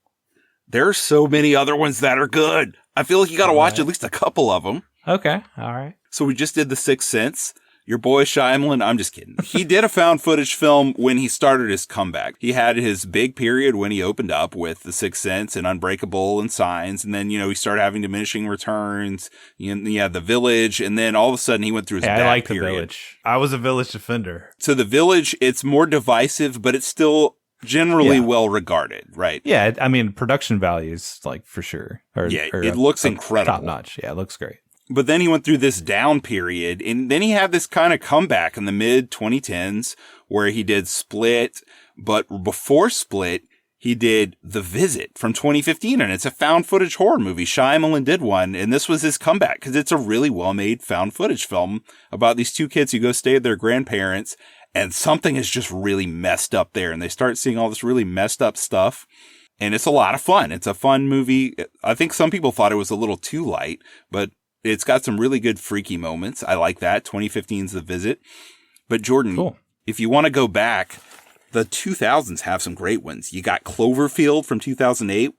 there are so many other ones that are good. I feel like you got to watch at least a couple of them. Okay. All right. So we just did The Sixth Sense. Your boy Shyamalan, I'm just kidding. He did a found footage film when he started his comeback. He had his big period when he opened up with The Sixth Sense and Unbreakable and Signs. And then, he started having diminishing returns. He had The Village. And then all of a sudden he went through his bad period. The Village. I was a Village defender. So The Village, it's more divisive, but it's still generally well regarded, right? Yeah. I mean, production values, for sure. It looks incredible. Top notch. Yeah, it looks great. But then he went through this down period, and then he had this kind of comeback in the mid 2010s where he did Split. But before Split, he did The Visit from 2015, and it's a found footage horror movie. Shyamalan did one, and this was his comeback because it's a really well-made found footage film about these two kids who go stay with their grandparents, and something is just really messed up there, and they start seeing all this really messed up stuff. And it's a lot of fun. It's a fun movie. I think some people thought it was a little too light, but it's got some really good freaky moments. I like that. 2015's The Visit. But Jordan, if you want to go back, the 2000s have some great ones. You got Cloverfield from 2008,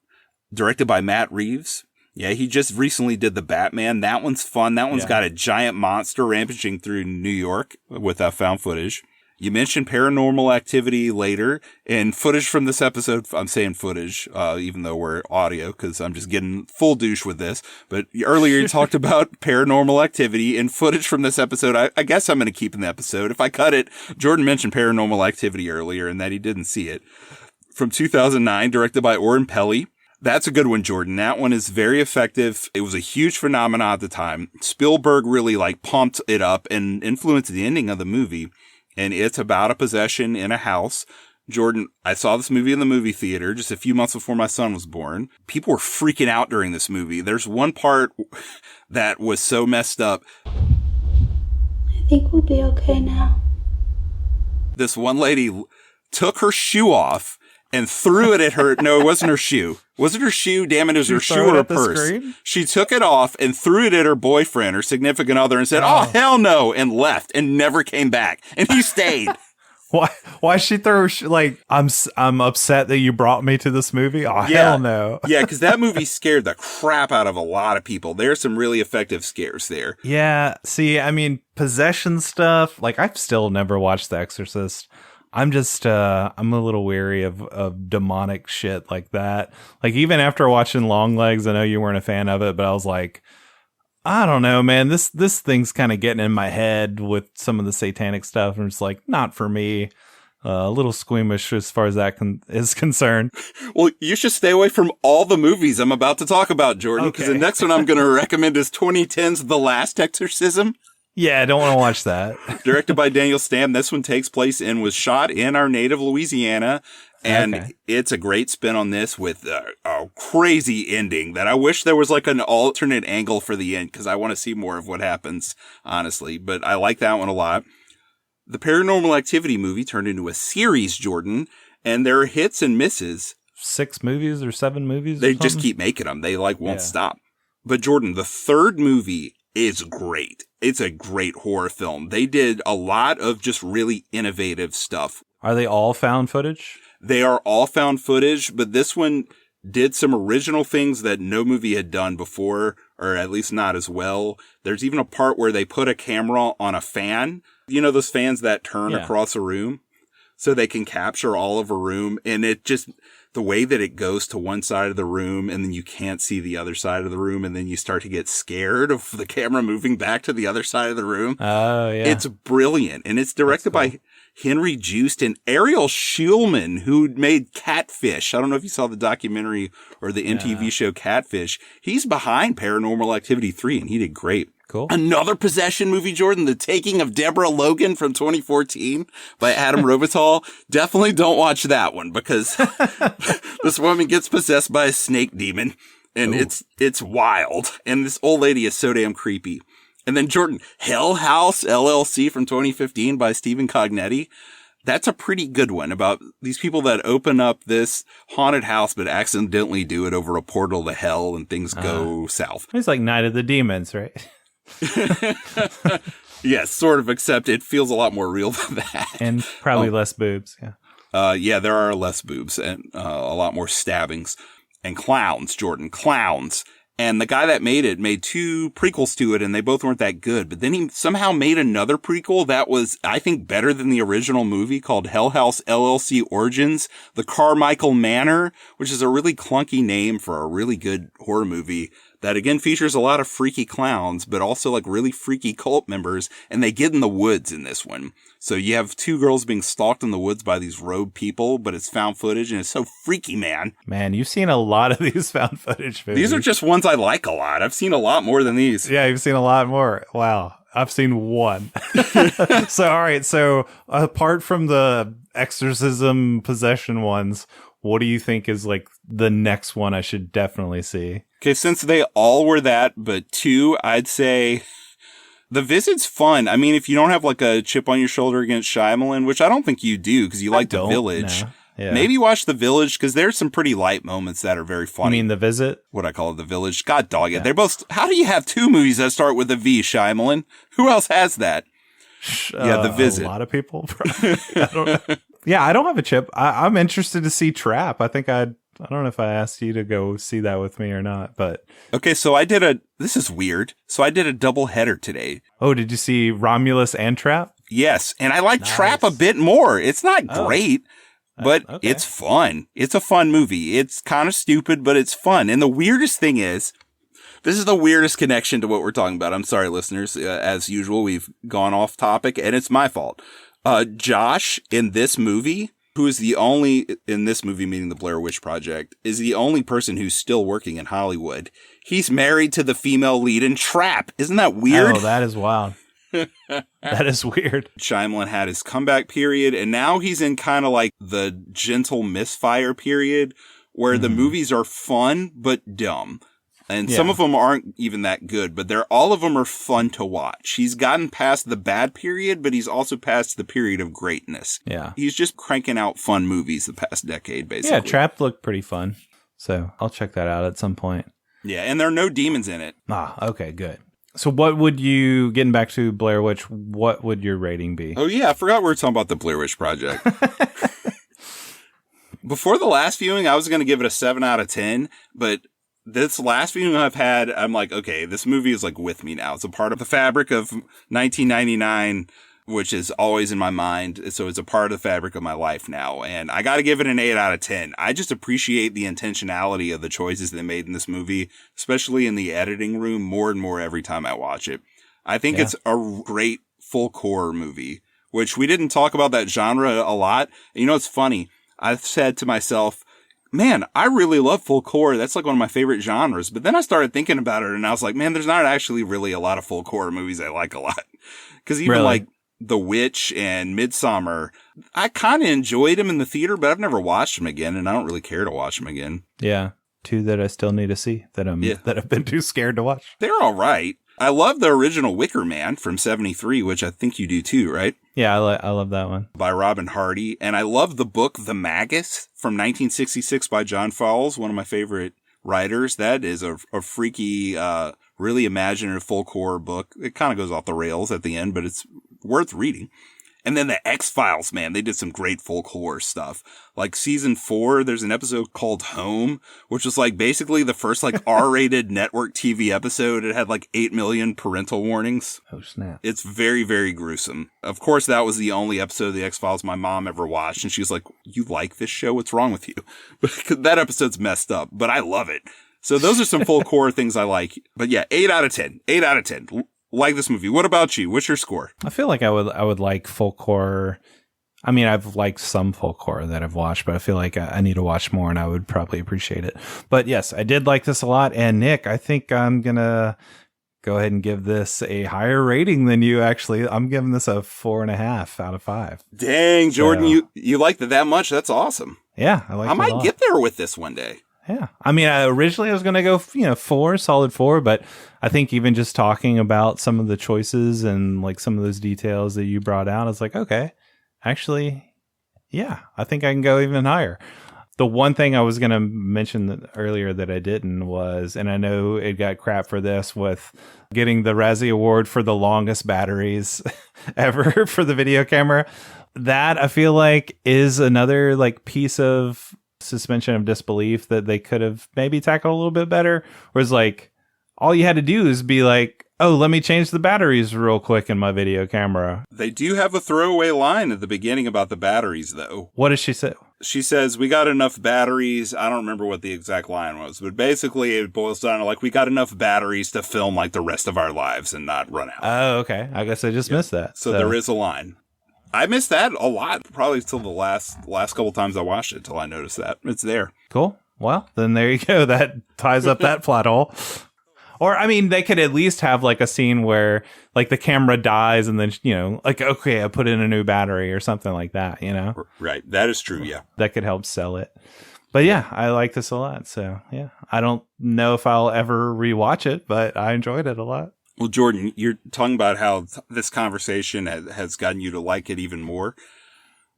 directed by Matt Reeves. Yeah, he just recently did The Batman. That one's fun. That one's got a giant monster rampaging through New York with found footage. You mentioned Paranormal Activity later, and footage from this episode, I'm saying footage, even though we're audio, because I'm just getting full douche with this. But earlier you talked about Paranormal Activity, and footage from this episode, I guess I'm going to keep in the episode. If I cut it, Jordan mentioned Paranormal Activity earlier, and that he didn't see it. From 2009, directed by Oren Peli. That's a good one, Jordan. That one is very effective. It was a huge phenomenon at the time. Spielberg really pumped it up and influenced the ending of the movie. And it's about a possession in a house. Jordan, I saw this movie in the movie theater just a few months before my son was born. People were freaking out during this movie. There's one part that was so messed up. I think we'll be okay now. This one lady took her shoe off and threw it at her. No, it wasn't her shoe. Was it her shoe? Damn it, it was her shoe or her purse. She took it off and threw it at her boyfriend, her significant other, and said, oh, hell no, and left and never came back. And he stayed. Why she throw, I'm upset that you brought me to this movie? Oh, hell no. Yeah, because that movie scared the crap out of a lot of people. There's some really effective scares there. Yeah, see, I mean, possession stuff, I've still never watched The Exorcist. I'm just, I'm a little weary of demonic shit like that. Even after watching Longlegs, I know you weren't a fan of it, but I was like, I don't know, man, this thing's kind of getting in my head with some of the satanic stuff. And it's not for me. A little squeamish as far as that is concerned. Well, you should stay away from all the movies I'm about to talk about, Jordan, because the next one I'm going to recommend is 2010's The Last Exorcism. Yeah, I don't want to watch that. Directed by Daniel Stam. This one was shot in our native Louisiana. And it's a great spin on this with a crazy ending that I wish there was an alternate angle for the end because I want to see more of what happens, honestly. But I like that one a lot. The Paranormal Activity movie turned into a series, Jordan, and there are hits and misses. 6 movies or 7 movies? They just keep making them. They won't stop. But Jordan, the third movie is great. It's a great horror film. They did a lot of just really innovative stuff. Are they all found footage? They are all found footage, but this one did some original things that no movie had done before, or at least not as well. There's even a part where they put a camera on a fan. You know, those fans that turn across a room so they can capture all of a room. And it just, the way that it goes to one side of the room and then you can't see the other side of the room. And then you start to get scared of the camera moving back to the other side of the room. Oh, yeah. It's brilliant. And it's directed by Henry Joost and Ariel Schulman, who made Catfish. I don't know if you saw the documentary or the MTV show Catfish. He's behind Paranormal Activity 3, and he did great. Cool. Another possession movie, Jordan, The Taking of Deborah Logan from 2014 by Adam Robital. Definitely don't watch that one because this woman gets possessed by a snake demon, and it's wild. And this old lady is so damn creepy. And then Jordan, Hell House LLC from 2015 by Stephen Cognetti. That's a pretty good one about these people that open up this haunted house but accidentally do it over a portal to hell and things go south. It's like Night of the Demons, right? Yes, sort of, except it feels a lot more real than that. And probably less boobs, yeah, there are less boobs and a lot more stabbings. And clowns, Jordan, clowns. And the guy that made it made 2 prequels to it, and they both weren't that good. But then he somehow made another prequel that was, I think, better than the original movie called Hell House LLC Origins, The Carmichael Manor, which is a really clunky name for a really good horror movie that, again, features a lot of freaky clowns, but also like really freaky cult members. And they get in the woods in this one. So you have 2 girls being stalked in the woods by these rogue people, but it's found footage and it's so freaky, man. Man, you've seen a lot of these found footage movies. These are just ones I like a lot. I've seen a lot more than these. Yeah, you've seen a lot more. Wow. I've seen one. So, all right. So apart from the exorcism possession ones, what do you think is like the next one I should definitely see? Okay, since they all were that, but 2, I'd say The Visit's fun. I mean, if you don't have like a chip on your shoulder against Shyamalan, which I don't think you do because you like The Village. No. Yeah. Maybe watch The Village because there's some pretty light moments that are very funny. You mean The Visit? What I call it, The Village. God dog it. Yeah. They're both. How do you have 2 movies that start with a V, Shyamalan? Who else has that? Yeah, The Visit. A lot of people. I don't know. Yeah, I don't have a chip. I'm interested to see Trap. I don't know if I asked you to go see that with me or not, but. Okay, so this is weird. So I did a double header today. Oh, did you see Romulus and Trap? Yes, and I like Trap a bit more. It's not great, but it's fun. It's a fun movie. It's kind of stupid, but it's fun. And the weirdest thing is, this is the weirdest connection to what we're talking about. I'm sorry, listeners. As usual, we've gone off topic, and it's my fault. Josh, in this movie, who is the only, in this movie, meaning the Blair Witch Project, is the only person who's still working in Hollywood. He's married to the female lead in Trap. Isn't that weird? Oh, that is wild. That is weird. Shyamalan had his comeback period, and now he's in kind of like the gentle misfire period, where the movies are fun, but dumb. And some of them aren't even that good, but all of them are fun to watch. He's gotten past the bad period, but he's also past the period of greatness. Yeah. He's just cranking out fun movies the past decade, basically. Yeah, Trap looked pretty fun. So I'll check that out at some point. Yeah, and there are no demons in it. Ah, okay, good. So what would you, getting back to Blair Witch, what would your rating be? Oh, yeah, I forgot we were talking about the Blair Witch Project. Before the last viewing, I was going to give it a 7 out of 10, but this last viewing I've had, I'm like, okay, this movie is like with me now. It's a part of the fabric of 1999, which is always in my mind. So it's a part of the fabric of my life now. And I got to give it an 8 out of 10. I just appreciate the intentionality of the choices they made in this movie, especially in the editing room, more and more every time I watch it. I think it's a great full core movie, which we didn't talk about that genre a lot. And you know, it's funny. I've said to myself, man, I really love full core. That's like one of my favorite genres. But then I started thinking about it and I was like, man, there's not actually really a lot of full core movies I like a lot. Because even like The Witch and Midsommar, I kind of enjoyed them in the theater, but I've never watched them again and I don't really care to watch them again. Yeah. 2 that I still need to see that I've been too scared to watch. They're all right. I love the original Wicker Man from 73, which I think you do too, right? Yeah, I love that one. By Robin Hardy. And I love the book The Magus from 1966 by John Fowles, one of my favorite writers. That is a freaky, really imaginative full core book. It kind of goes off the rails at the end, but it's worth reading. And then the X-Files, man, they did some great folk horror stuff. Like season 4, there's an episode called Home, which is like basically the first like R-rated network TV episode. It had like 8 million parental warnings. Oh, snap. It's very, very gruesome. Of course, that was the only episode of the X-Files my mom ever watched. And she was like, you like this show? What's wrong with you? That episode's messed up, but I love it. So those are some folk horror things I like. But yeah, 8 out of 10. 8 out of 10. Like this movie. What about you? What's your score? I feel like I would like folk horror. I mean, I've liked some folk horror that I've watched, but I feel like I need to watch more and I would probably appreciate it. But yes, I did like this a lot. And Nick, I think I'm going to go ahead and give this a higher rating than you, actually. I'm giving this a 4.5 out of 5. Dang, Jordan, you liked it that much? That's awesome. Yeah, I liked it a lot. I might get there with this one day. Yeah. I mean, originally I was going to go, 4, solid 4, but I think even just talking about some of the choices and like some of those details that you brought out, I was like, okay, actually, yeah, I think I can go even higher. The one thing I was going to mention earlier that I didn't was, and I know it got crap for this, with getting the Razzie Award for the longest batteries ever for the video camera. That I feel like is another like piece of suspension of disbelief that they could have maybe tackled a little bit better. Whereas like all you had to do is be like, oh, let me change the batteries real quick in my video camera. They do have a throwaway line at the beginning about the batteries, though. What does she say? She says, we got enough batteries. I don't remember what the exact line was, but basically it boils down to like, we got enough batteries to film like the rest of our lives and not run out. Oh, okay. I guess I just missed that. So there is a line. I missed that a lot, probably till the last couple times I watched it, till I noticed that. It's there. Cool. Well, then there you go. That ties up that plot hole. Or, I mean, they could at least have like a scene where like the camera dies and then, like, okay, I put in a new battery or something like that, Right. That is true. Yeah. That could help sell it. But yeah, I like this a lot. So yeah, I don't know if I'll ever rewatch it, but I enjoyed it a lot. Well, Jordan, you're talking about how this conversation has gotten you to like it even more.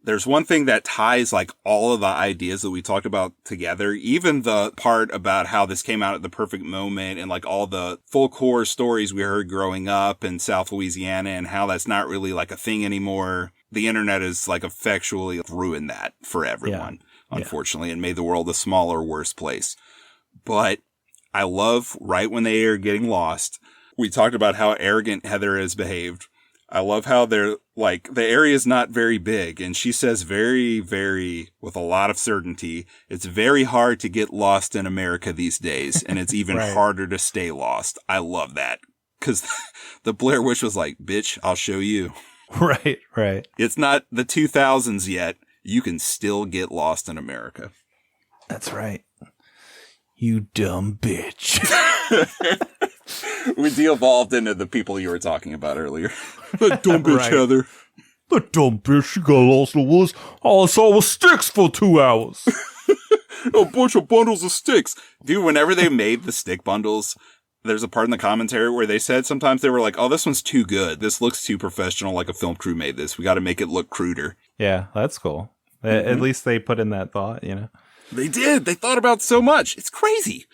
There's one thing that ties like all of the ideas that we talked about together, even the part about how this came out at the perfect moment and like all the folk horror stories we heard growing up in South Louisiana and how that's not really like a thing anymore. The internet has like effectually ruined that for everyone, unfortunately, and made the world a smaller, worse place. But I love right when they are getting lost. We talked about how arrogant Heather has behaved. I love how they're like, the area is not very big. And she says very, very, with a lot of certainty, it's very hard to get lost in America these days. And it's even harder to stay lost. I love that. Cause the Blair Witch was like, bitch, I'll show you. Right. It's not the 2000s yet. You can still get lost in America. That's right. You dumb bitch. We de-evolved into the people you were talking about earlier. That dumb bitch, Heather. The dumb bitch, she got lost in the woods. All I saw was sticks for 2 hours. A bunch of bundles of sticks. Dude, whenever they made the stick bundles, there's a part in the commentary where they said sometimes they were like, oh, this one's too good. This looks too professional, like a film crew made this. We got to make it look cruder. Yeah, that's cool. At least they put in that thought, They did. They thought about so much. It's crazy.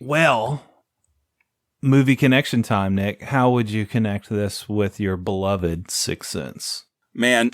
Well, movie connection time, Nick. How would you connect this with your beloved Sixth Sense? Man,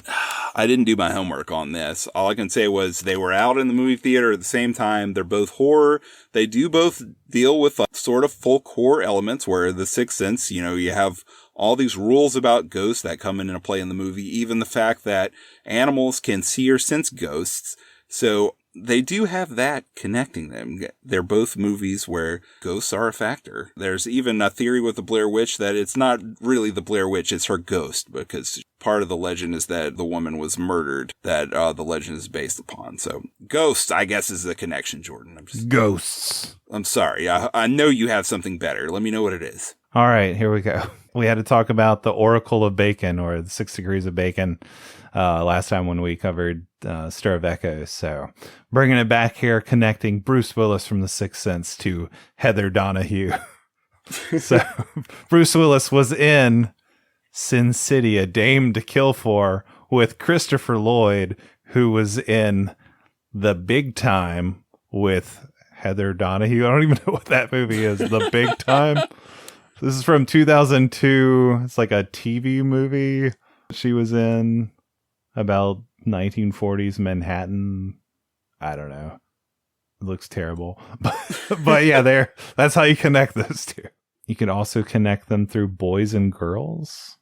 I didn't do my homework on this. All I can say was they were out in the movie theater at the same time. They're both horror. They do both deal with sort of folk horror elements where the Sixth Sense, you have all these rules about ghosts that come into play in the movie. Even the fact that animals can see or sense ghosts. So they do have that connecting them. They're both movies where ghosts are a factor. There's even a theory with the Blair Witch that it's not really the Blair Witch, it's her ghost, because part of the legend is that the woman was murdered that the legend is based upon. So ghosts, I guess, is the connection, Jordan. Ghosts. I'm sorry. I know you have something better. Let me know what it is. All right, here we go. We had to talk about the Oracle of Bacon, or the 6 Degrees of Bacon, last time when we covered Stir of Echoes. So bringing it back here, connecting Bruce Willis from The Sixth Sense to Heather Donahue. So Bruce Willis was in Sin City, A Dame to Kill For, with Christopher Lloyd, who was in The Big Time with Heather Donahue. I don't even know what that movie is. The Big Time. This is from 2002. It's like a TV movie she was in. about 1940s Manhattan. I don't know. It looks terrible. But yeah, that's how you connect those two. You can also connect them through Boys and Girls,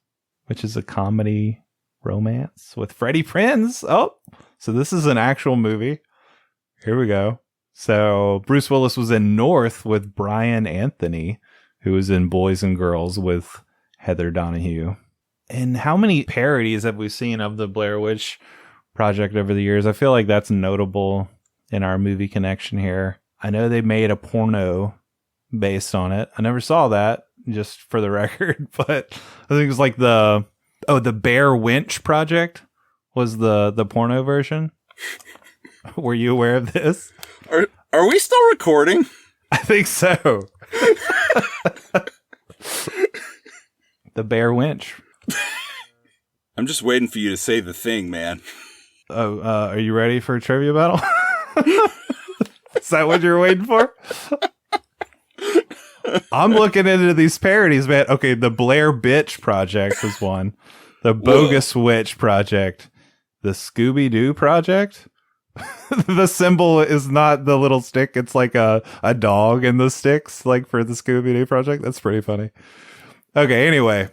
which is a comedy romance with Freddie Prinze. Oh, so this is an actual movie. Here we go. So Bruce Willis was in North with Brian Anthony, who was in Boys and Girls with Heather Donahue. And how many parodies have we seen of the Blair Witch Project over the years? I feel like that's notable in our movie connection here. I know they made a porno based on it. I never saw that, just for the record, but I think it was like the Blair Witch Project was the porno version. Were you aware of this? Are we still recording? I think so. The Blair Witch. I'm just waiting for you to say the thing, man. Oh, are you ready for a trivia battle? Is that what you're waiting for? I'm looking into these parodies, man. Okay, the Blair Bitch Project was one. The Bogus Witch Project. The Scooby-Doo Project. The symbol is not the little stick. It's like a dog in the sticks, like for the Scooby-Doo Project. That's pretty funny. Okay, anyway.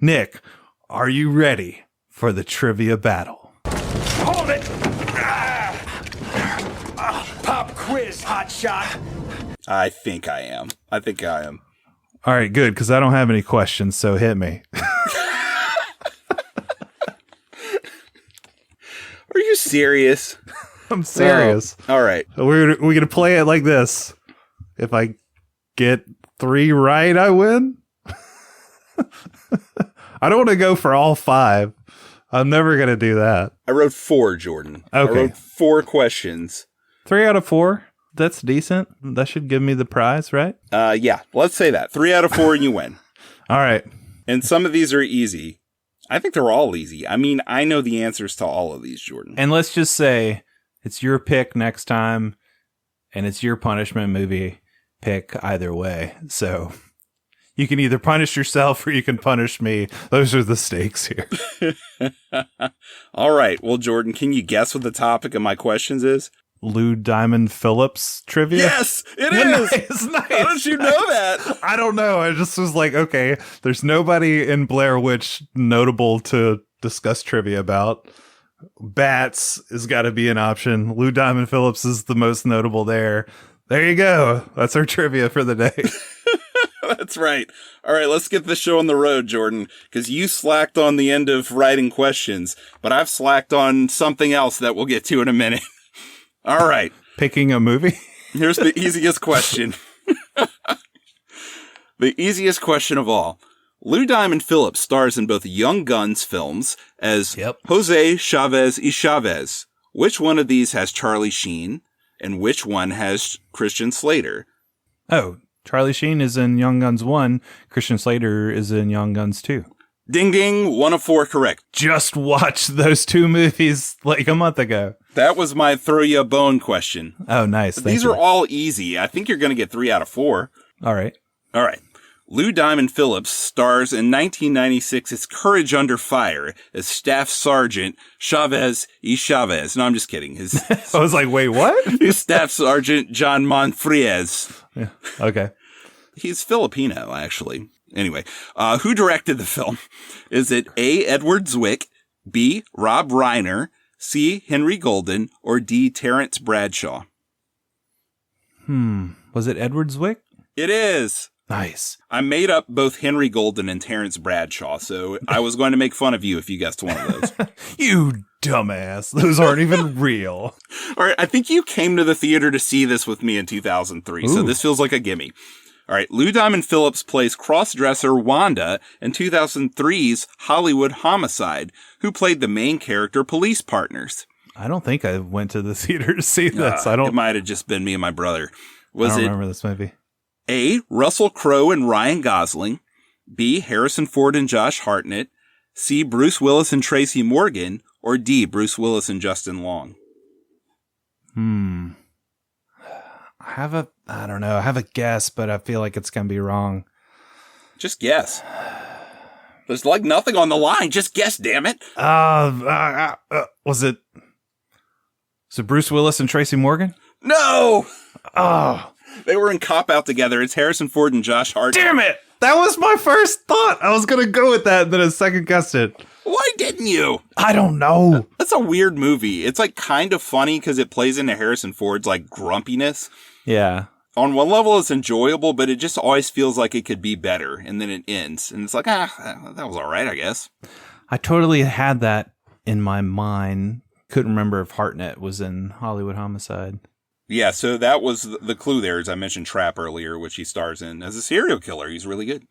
Nick, are you ready for the trivia battle? Hold it! Pop quiz, hot shot. I think I am. All right, good, because I don't have any questions, so hit me. Are you serious? I'm serious. All right. We're going to play it like this. If I get 3 right, I win. I don't want to go for all 5. I'm never going to do that. I wrote 4, Jordan. Okay. I wrote 4 questions. 3 out of 4. That's decent. That should give me the prize, right? Yeah, let's say that. 3 out of 4 and you win. All right. And some of these are easy. I think they're all easy. I mean, I know the answers to all of these, Jordan. And let's just say it's your pick next time, and it's your punishment movie pick either way. So you can either punish yourself or you can punish me. Those are the stakes here. All right. Well, Jordan, can you guess what the topic of my questions is? Lou Diamond Phillips trivia? Yes, it is. Nice. How did you know that? I don't know. I just was like, okay, there's nobody in Blair Witch notable to discuss trivia about. Bats has got to be an option. Lou Diamond Phillips is the most notable there. There you go. That's our trivia for the day. That's right. All right, let's get the show on the road, Jordan, because you slacked on the end of writing questions, but I've slacked on something else that we'll get to in a minute. All right. Picking a movie? Here's the easiest question. The easiest question of all. Lou Diamond Phillips stars in both Young Guns films as Jose Chavez y Chavez. Which one of these has Charlie Sheen, and which one has Christian Slater? Oh, Charlie Sheen is in Young Guns 1. Christian Slater is in Young Guns 2. Ding ding, 1 of 4 correct. Just watched those 2 movies like a month ago. That was my throw you a bone question. Oh, nice. These are all easy. I think you're going to get 3 out of 4. All right. All right. Lou Diamond Phillips stars in 1996's Courage Under Fire as Staff Sergeant Chavez y Chavez. No, I'm just kidding. I was like, wait, what? His Staff Sergeant John Monfries. Yeah. Okay. He's Filipino, actually. Anyway, who directed the film? Is it A. Edward Zwick, B. Rob Reiner, C. Henry Golden, or D. Terrence Bradshaw? Was it Edward Zwick? It is. Nice. I made up both Henry Golden and Terrence Bradshaw, so I was going to make fun of you if you guessed one of those. You dumbass. Those aren't even real. All right, I think you came to the theater to see this with me in 2003, so this feels like a gimme. All right, Lou Diamond Phillips plays cross-dresser Wanda in 2003's Hollywood Homicide, who played the main character police partners. I don't think I went to the theater to see this. It might have just been me and my brother. I don't remember this movie. A. Russell Crowe and Ryan Gosling, B. Harrison Ford and Josh Hartnett, C. Bruce Willis and Tracy Morgan, or D. Bruce Willis and Justin Long? I don't know. I have a guess, but I feel like it's going to be wrong. Just guess. There's like nothing on the line. Just guess, damn it. Was it Bruce Willis and Tracy Morgan? No. Oh, they were in Cop Out together. It's Harrison Ford and Josh Hart. Damn it. That was my first thought. I was going to go with that, and then a second guessed it. Why didn't you? I don't know. That's a weird movie. It's like kind of funny because it plays into Harrison Ford's like grumpiness. Yeah. On one level, it's enjoyable, but it just always feels like it could be better. And then it ends. And it's like, that was all right, I guess. I totally had that in my mind. Couldn't remember if Hartnett was in Hollywood Homicide. Yeah, so that was the clue there, as I mentioned Trap earlier, which he stars in as a serial killer. He's really good.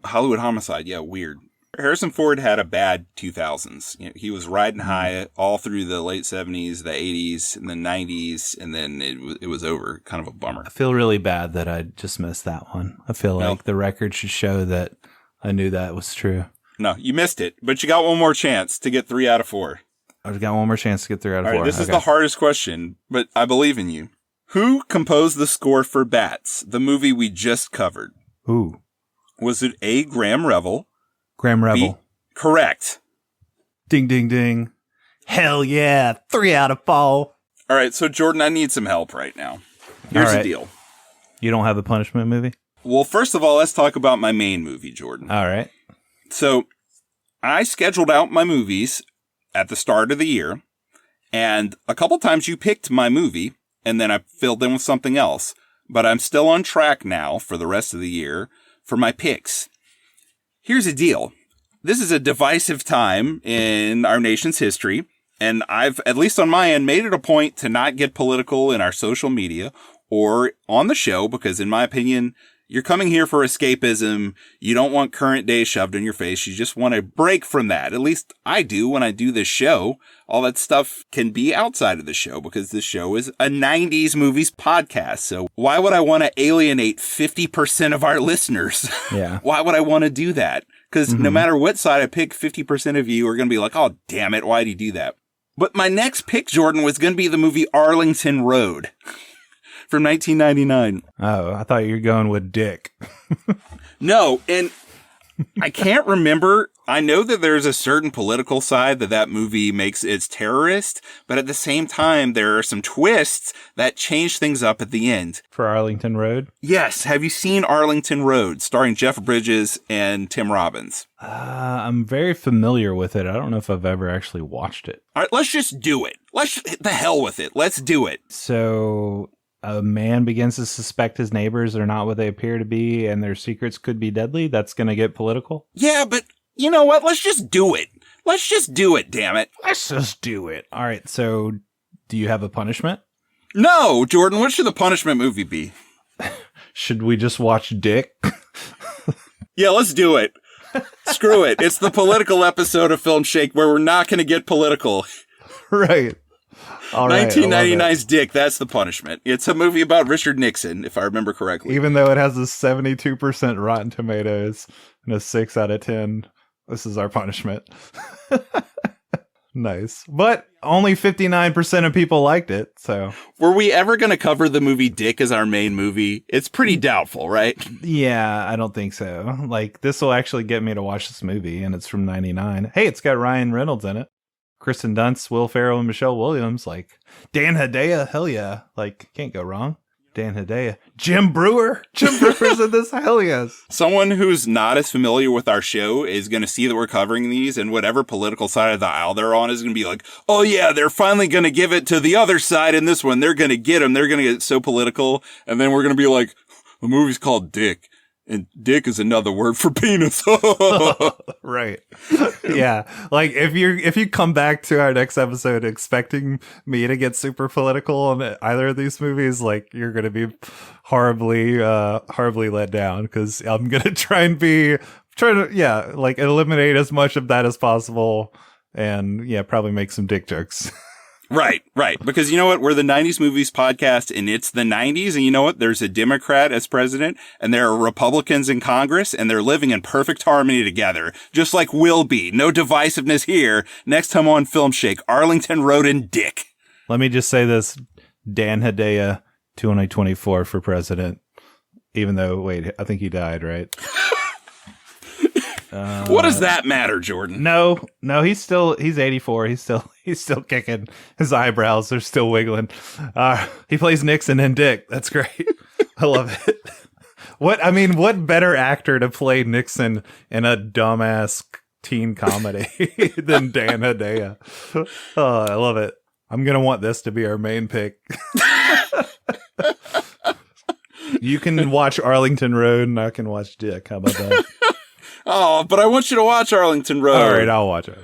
Hollywood Homicide, yeah, weird. Harrison Ford had a bad 2000s. You know, he was riding high all through the late 70s, the 80s, and the 90s, and then it was over. Kind of a bummer. I feel really bad that I just missed that one. I feel like the record should show that I knew that was true. No, you missed it, but you got one more chance to get 3 out of 4. I've got one more chance to get 3 out of 4. All right, this is the hardest question, but I believe in you. Who composed the score for Bats, the movie we just covered? Who? Was it A. Graham Revell? Graham Revell. Correct. Ding, ding, ding. Hell yeah. 3 out of 4. All right, so Jordan, I need some help right now. Here's the deal. You don't have a punishment movie? Well, first of all, let's talk about my main movie, Jordan. All right. So I scheduled out my movies at the start of the year, and a couple times you picked my movie, and then I filled in with something else. But I'm still on track now for the rest of the year for my picks. Here's the deal. This is a divisive time in our nation's history, and I've, at least on my end, made it a point to not get political in our social media or on the show, because in my opinion, you're coming here for escapism. You don't want current day shoved in your face. You just want a break from that. At least I do when I do this show. All that stuff can be outside of the show because this show is a 90s movies podcast. So why would I want to alienate 50% of our listeners? Yeah. Why would I want to do that? Because no matter what side I pick, 50% of you are going to be like, oh, damn it. Why'd he do that? But my next pick, Jordan, was going to be the movie Arlington Road. From 1999. Oh, I thought you were going with Dick. No, and I can't remember. I know that there's a certain political side that movie makes it's terrorist, but at the same time, there are some twists that change things up at the end. For Arlington Road? Yes. Have you seen Arlington Road, starring Jeff Bridges and Tim Robbins? I'm very familiar with it. I don't know if I've ever actually watched it. All right, let's just do it. The hell with it. Let's do it. So a man begins to suspect his neighbors are not what they appear to be, and their secrets could be deadly. That's going to get political? Yeah, but you know what? Let's just do it. Let's just do it, damn it. Let's just do it. All right, so do you have a punishment? No, Jordan, what should the punishment movie be? Should we just watch Dick? Yeah, let's do it. Screw it. It's the political episode of Filmshake where we're not going to get political. Right. All right, 1999's Dick, that's the punishment. It's a movie about Richard Nixon, if I remember correctly. Even though it has a 72% Rotten Tomatoes and a 6 out of 10, this is our punishment. Nice. But only 59% of people liked it, so. Were we ever going to cover the movie Dick as our main movie? It's pretty doubtful, right? Yeah, I don't think so. Like, this will actually get me to watch this movie, and it's from 99. Hey, it's got Ryan Reynolds in it. Kristen Dunst, Will Ferrell, and Michelle Williams. Like, Dan Hedaya, hell yeah. Like, can't go wrong. Dan Hedaya. Jim Brewer's in this, hell yes. Someone who's not as familiar with our show is going to see that we're covering these, and whatever political side of the aisle they're on is going to be like, oh yeah, they're finally going to give it to the other side in this one. They're going to get them. They're going to get so political. And then we're going to be like, the movie's called Dick. And dick is another word for penis. Right. Yeah. Like if you come back to our next episode expecting me to get super political on either of these movies, like you're going to be horribly let down, because I'm going to try to like eliminate as much of that as possible, and probably make some dick jokes. Right. Because you know what? We're the 90s movies podcast, and it's the 90s. And you know what? There's a Democrat as president, and there are Republicans in Congress, and they're living in perfect harmony together, just like will be. No divisiveness here. Next time on Filmshake, Arlington Road and Dick. Let me just say this. Dan Hedaya, 2024 for president. Even though, wait, I think he died, right? What does that matter, Jordan? No, he's 84. He's still kicking. His eyebrows are still wiggling. He plays Nixon and Dick. That's great. I love it. What better actor to play Nixon in a dumbass teen comedy than Dan Hedaya? Oh, I love it. I'm going to want this to be our main pick. You can watch Arlington Road and I can watch Dick. How about that? Oh, but I want you to watch Arlington Road. All right, I'll watch it.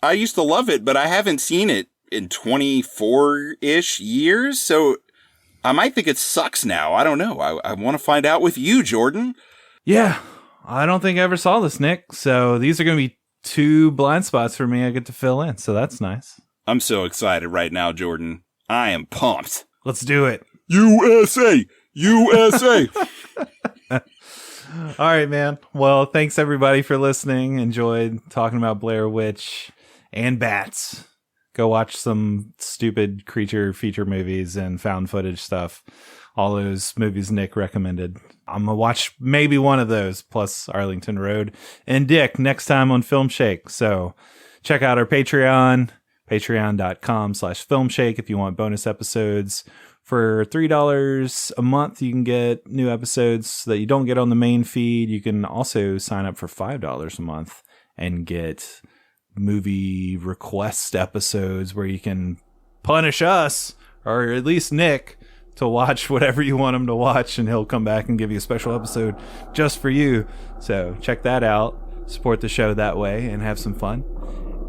I used to love it, but I haven't seen it in 24-ish years, so I might think it sucks now. I don't know. I want to find out with you, Jordan. Yeah, I don't think I ever saw this, Nick. So these are going to be 2 blind spots for me I get to fill in, so that's nice. I'm so excited right now, Jordan. I am pumped. Let's do it. USA! USA! All right, man. Well, thanks everybody for listening. Enjoyed talking about Blair Witch and bats. Go watch some stupid creature feature movies and found footage stuff. All those movies Nick recommended. I'm going to watch maybe one of those, plus Arlington Road and Dick next time on Filmshake. So check out our Patreon, patreon.com/Filmshake if you want bonus episodes. For $3 a month, you can get new episodes that you don't get on the main feed. You can also sign up for $5 a month and get movie request episodes where you can punish us, or at least Nick, to watch whatever you want him to watch, and he'll come back and give you a special episode just for you. So check that out. Support the show that way and have some fun.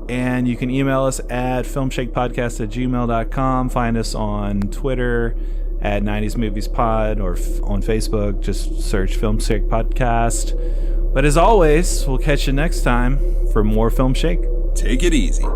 And you can email us at filmshakepodcast@gmail.com. Find us on Twitter at 90s Movies Pod, or on Facebook. Just search Filmshake Podcast. But as always, we'll catch you next time for more Filmshake. Take it easy.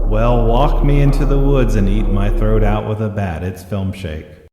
Well, walk me into the woods and eat my throat out with a bat. It's Filmshake.